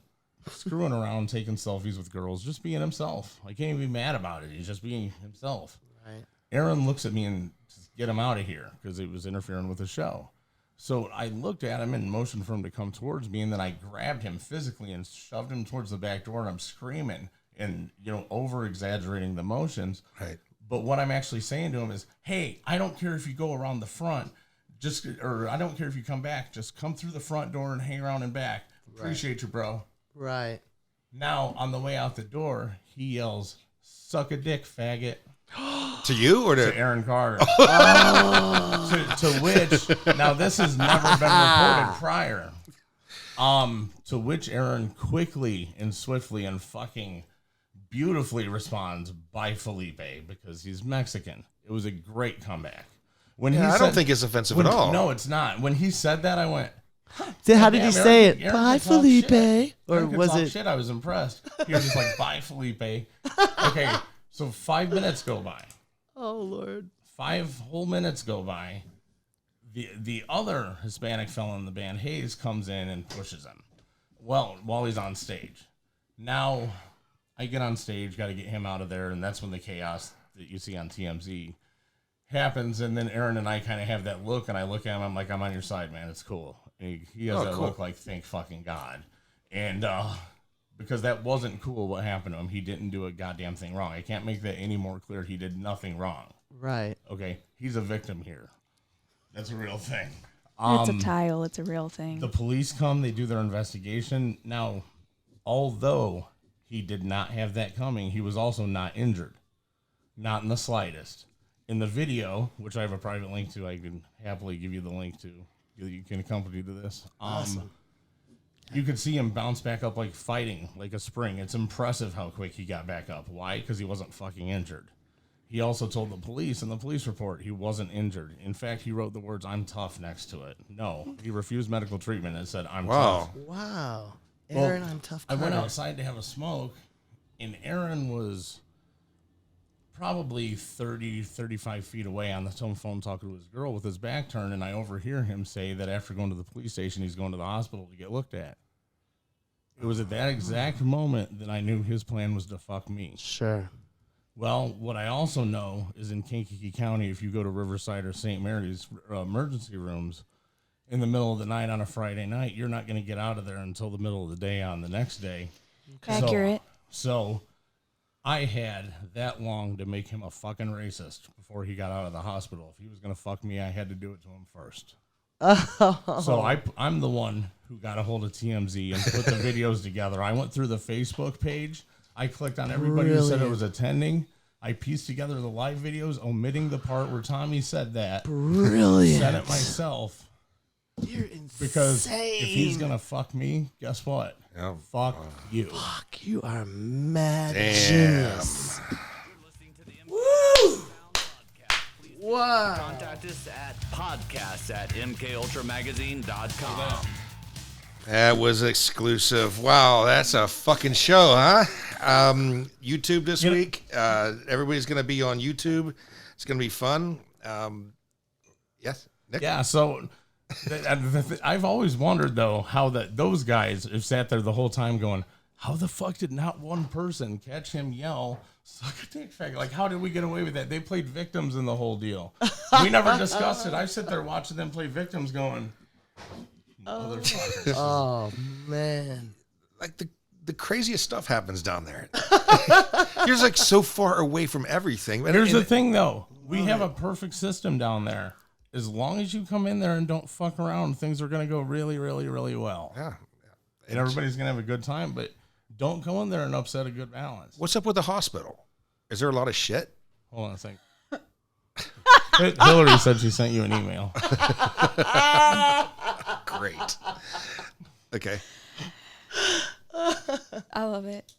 screwing around, taking selfies with girls, just being himself. I can't even be mad about it. He's just being himself. Right. Aaron looks at me and says, get him out of here, because he was interfering with the show. So I looked at him and motioned for him to come towards me, and then I grabbed him physically and shoved him towards the back door, and I'm screaming and, over-exaggerating the motions. Right. But what I'm actually saying to him is, hey, I don't care if you go around the front, or I don't care if you come back, just come through the front door and hang around and back. Appreciate you, bro. Right. Now, on the way out the door, he yells, suck a dick, faggot. To you or to Aaron Carter? To which, now this has never been reported prior. To which Aaron quickly and swiftly and fucking beautifully responds, bye, Felipe, because he's Mexican. It was a great comeback. I don't think it's offensive at all. No, it's not. When he said that, I went, how did he say it? Aaron Bye, Felipe. Or was it? Shit, I was impressed. He was just like, bye, Felipe. Okay, so 5 minutes go by. Oh, Lord. 5 whole minutes go by. The other Hispanic fellow in the band, Hayes, comes in and pushes him. Well, while he's on stage. Now, I get on stage, got to get him out of there, and that's when the chaos that you see on TMZ happens. And then Aaron and I kind of have that look, and I look at him, I'm like, I'm on your side, man. It's cool. And he has that look like, thank fucking God. And because that wasn't cool what happened to him. He didn't do a goddamn thing wrong. I can't make that any more clear. He did nothing wrong. Right. Okay, he's a victim here. That's a real thing. It's a tile. It's a real thing. The police come. They do their investigation. Now, although he did not have that coming, he was also not injured. Not in the slightest. In the video, which I have a private link to, I can happily give you the link to. You can accompany to this. Awesome. You could see him bounce back up like fighting, like a spring. It's impressive how quick he got back up. Why? Because he wasn't fucking injured. He also told the police in the police report he wasn't injured. In fact, he wrote the words, I'm tough next to it. No, he refused medical treatment and said, I'm tough. Wow. Aaron, I'm tough. I went outside to have a smoke, and Aaron was probably 30, 35 feet away on the phone talking to his girl with his back turned, and I overhear him say that after going to the police station, he's going to the hospital to get looked at. It was at that exact moment that I knew his plan was to fuck me. Sure. Well, what I also know is in Kankakee County, if you go to Riverside or St. Mary's emergency rooms in the middle of the night on a Friday night, you're not going to get out of there until the middle of the day on the next day. Accurate. So I had that long to make him a fucking racist before he got out of the hospital. If he was going to fuck me, I had to do it to him first. So I'm the one who got a hold of TMZ and put the videos together. I went through the Facebook page. I clicked on everybody who said it was attending. I pieced together the live videos, omitting the part where Tommy said that. Brilliant. Said it myself. You're insane. Because if he's going to fuck me, guess what? Yeah. Fuck you. Fuck, you are mad genius. Woo! Wow. Contact us at podcast@mkultramagazine.com. That was exclusive. Wow, that's a fucking show, huh? YouTube this week. Everybody's going to be on YouTube. It's going to be fun. Yes, Nick? Yeah, so I've always wondered, though, how those guys have sat there the whole time going, how the fuck did not one person catch him yell, suck a dick faggot? Like, how did we get away with that? They played victims in the whole deal. We never discussed it. I sit there watching them play victims going, motherfuckers. Oh, man. Like the craziest stuff happens down there. You're like so far away from everything. Here's the thing, though. We have a perfect system down there. As long as you come in there and don't fuck around, things are going to go really, really, really well. Yeah. And everybody's going to have a good time, but don't go in there and upset a good balance. What's up with the hospital? Is there a lot of shit? Hold on a second. Hillary said she sent you an email. Great. Okay. I love it.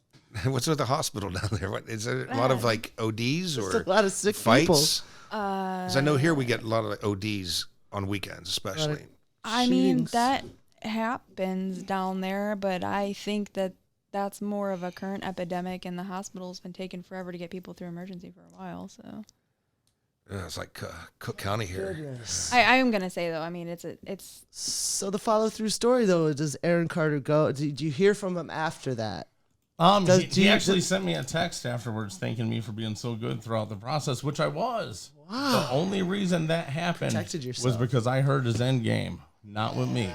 What's with the hospital down there? What is there a lot of like ODs or a lot of sick fights? Because I know here we get a lot of ODs on weekends, especially. I mean, that happens down there, but I think that's more of a current epidemic, and the hospital's been taking forever to get people through emergency for a while. So It's like Cook County here. Goodness. I am gonna say though, I mean, it's So the follow through story though, does Aaron Carter go? Did you hear from him after that? He actually sent me a text afterwards thanking me for being so good throughout the process, which I was. Wow. The only reason that happened was because I heard his end game, not with me.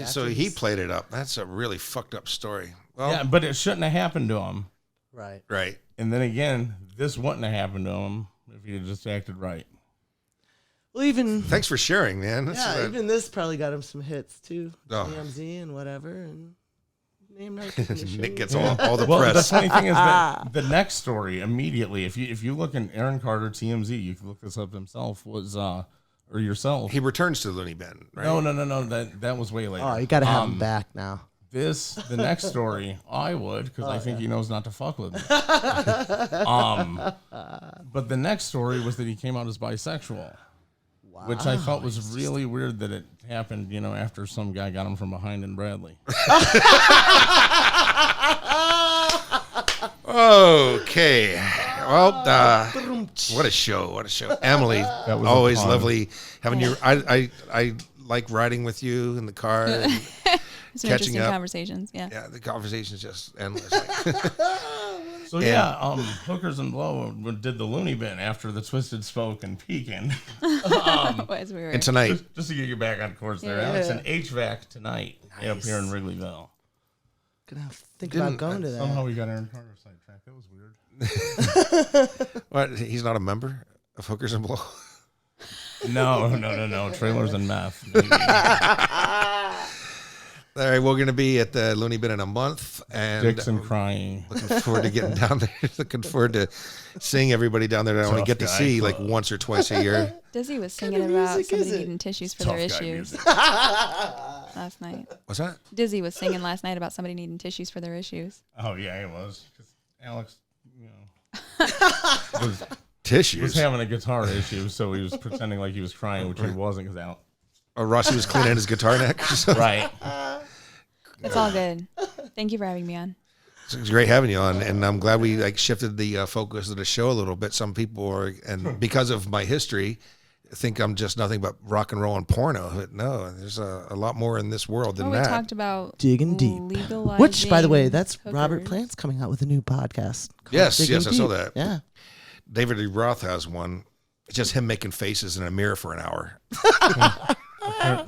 So he played it up. That's a really fucked up story. Well, Yeah, but it shouldn't have happened to him. Right. Right. And then again, this wouldn't have happened to him if he had just acted right. Well, even Thanks for sharing, man. That's even this probably got him some hits too. Oh. TMZ and whatever, and name recognition. Nick gets all the Well, the press. funny thing is that the next story immediately, if you look in Aaron Carter TMZ, you can look this up himself, was or yourself. He returns to the Looney Bin, right? No. That was way later. Oh, you got to have him back now. The next story, I would, because I think he knows not to fuck with me. But the next story was that he came out as bisexual, which I thought was really weird that it happened, after some guy got him from behind in Bradley. Okay. Well, what a show. What a show. Emily, That was always fun. lovely having you. I like riding with you in the car. And some catching interesting up. conversations. Yeah. Yeah, the conversation's just endless. So Hookers and Blow did the Looney Bin after the Twisted Spoke and Pekin. As we were And tonight, Just to get you back on course there, Yeah. Alex, and HVAC tonight up here in Wrigleyville. Gonna have to think about going to that. Somehow we got Aaron Carter sidetracked. That was weird. what? He's not a member of Hookers and Blow. No. Trailers and meth. Maybe. All right, we're going to be at the Looney Bin in a month, and Dixon crying. looking forward to getting down there. Looking forward to seeing everybody down there that I only Tough get to guy see club. like once or twice a year. Dizzy was singing about somebody needing tissues for their Tough guy issues music. last night. What's that? Dizzy was singing last night about somebody needing tissues for their issues. Oh yeah, it was. 'Cause Alex, was Tissues. having a guitar issue, so he was pretending like he was crying, which he wasn't, because Alex. Oh, Rossi was cleaning his guitar neck. So Right. It's all good. Thank you for having me on. it's great having you on, and I'm glad we shifted the focus of the show a little bit. Some people are, and because of my history, think I'm just nothing but rock and roll and porno. But no, there's a lot more in this world than We that. talked about Digging Deep. legalizing Which, by the way, that's Robert hookers. Plant's coming out with a new podcast. called Yes, Digging yes, I saw Deep. that. Yeah. David Lee Roth has one. It's just him making faces in a mirror for an hour.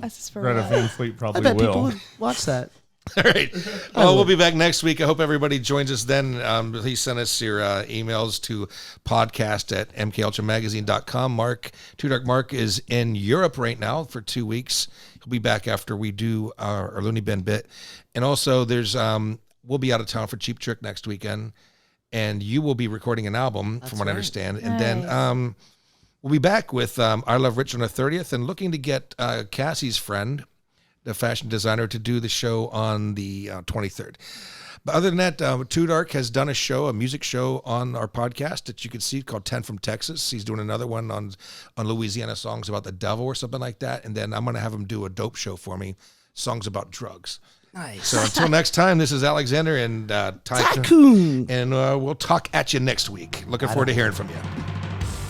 This is for Greta real. Van Fleet I probably bet people will. would watch that. All right. Well, we'll be back next week. I hope everybody joins us then. Please send us your emails to podcast at mkultramagazine.com. Mark, Too Dark Mark is in Europe right now for 2 weeks. He'll be back after we do our Looney Bin bit. And also there's, we'll be out of town for Cheap Trick next weekend. And you will be recording an album, from what I understand. And then we'll be back with I Love Rich on the 30th and looking to get Cassie's friend, the fashion designer, to do the show on the 23rd. But other than that, Too Dark has done a music show on our podcast that you can see called 10 from Texas. He's doing another one on Louisiana songs about the devil or something like that. And then I'm going to have him do a dope show for me, songs about drugs. Nice. So until next time, this is Alexander and Tycoon. and we'll talk at you next week. Looking forward to hearing from you.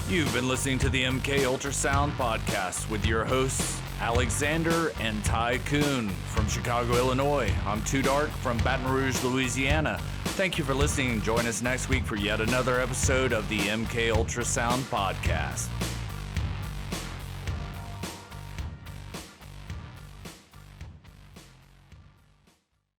You've been listening to the MK Ultrasound podcast with your hosts, Alexander and Tycoon from Chicago, Illinois. I'm Too Dark from Baton Rouge, Louisiana. Thank you for listening. Join us next week for yet another episode of the MK Ultrasound podcast.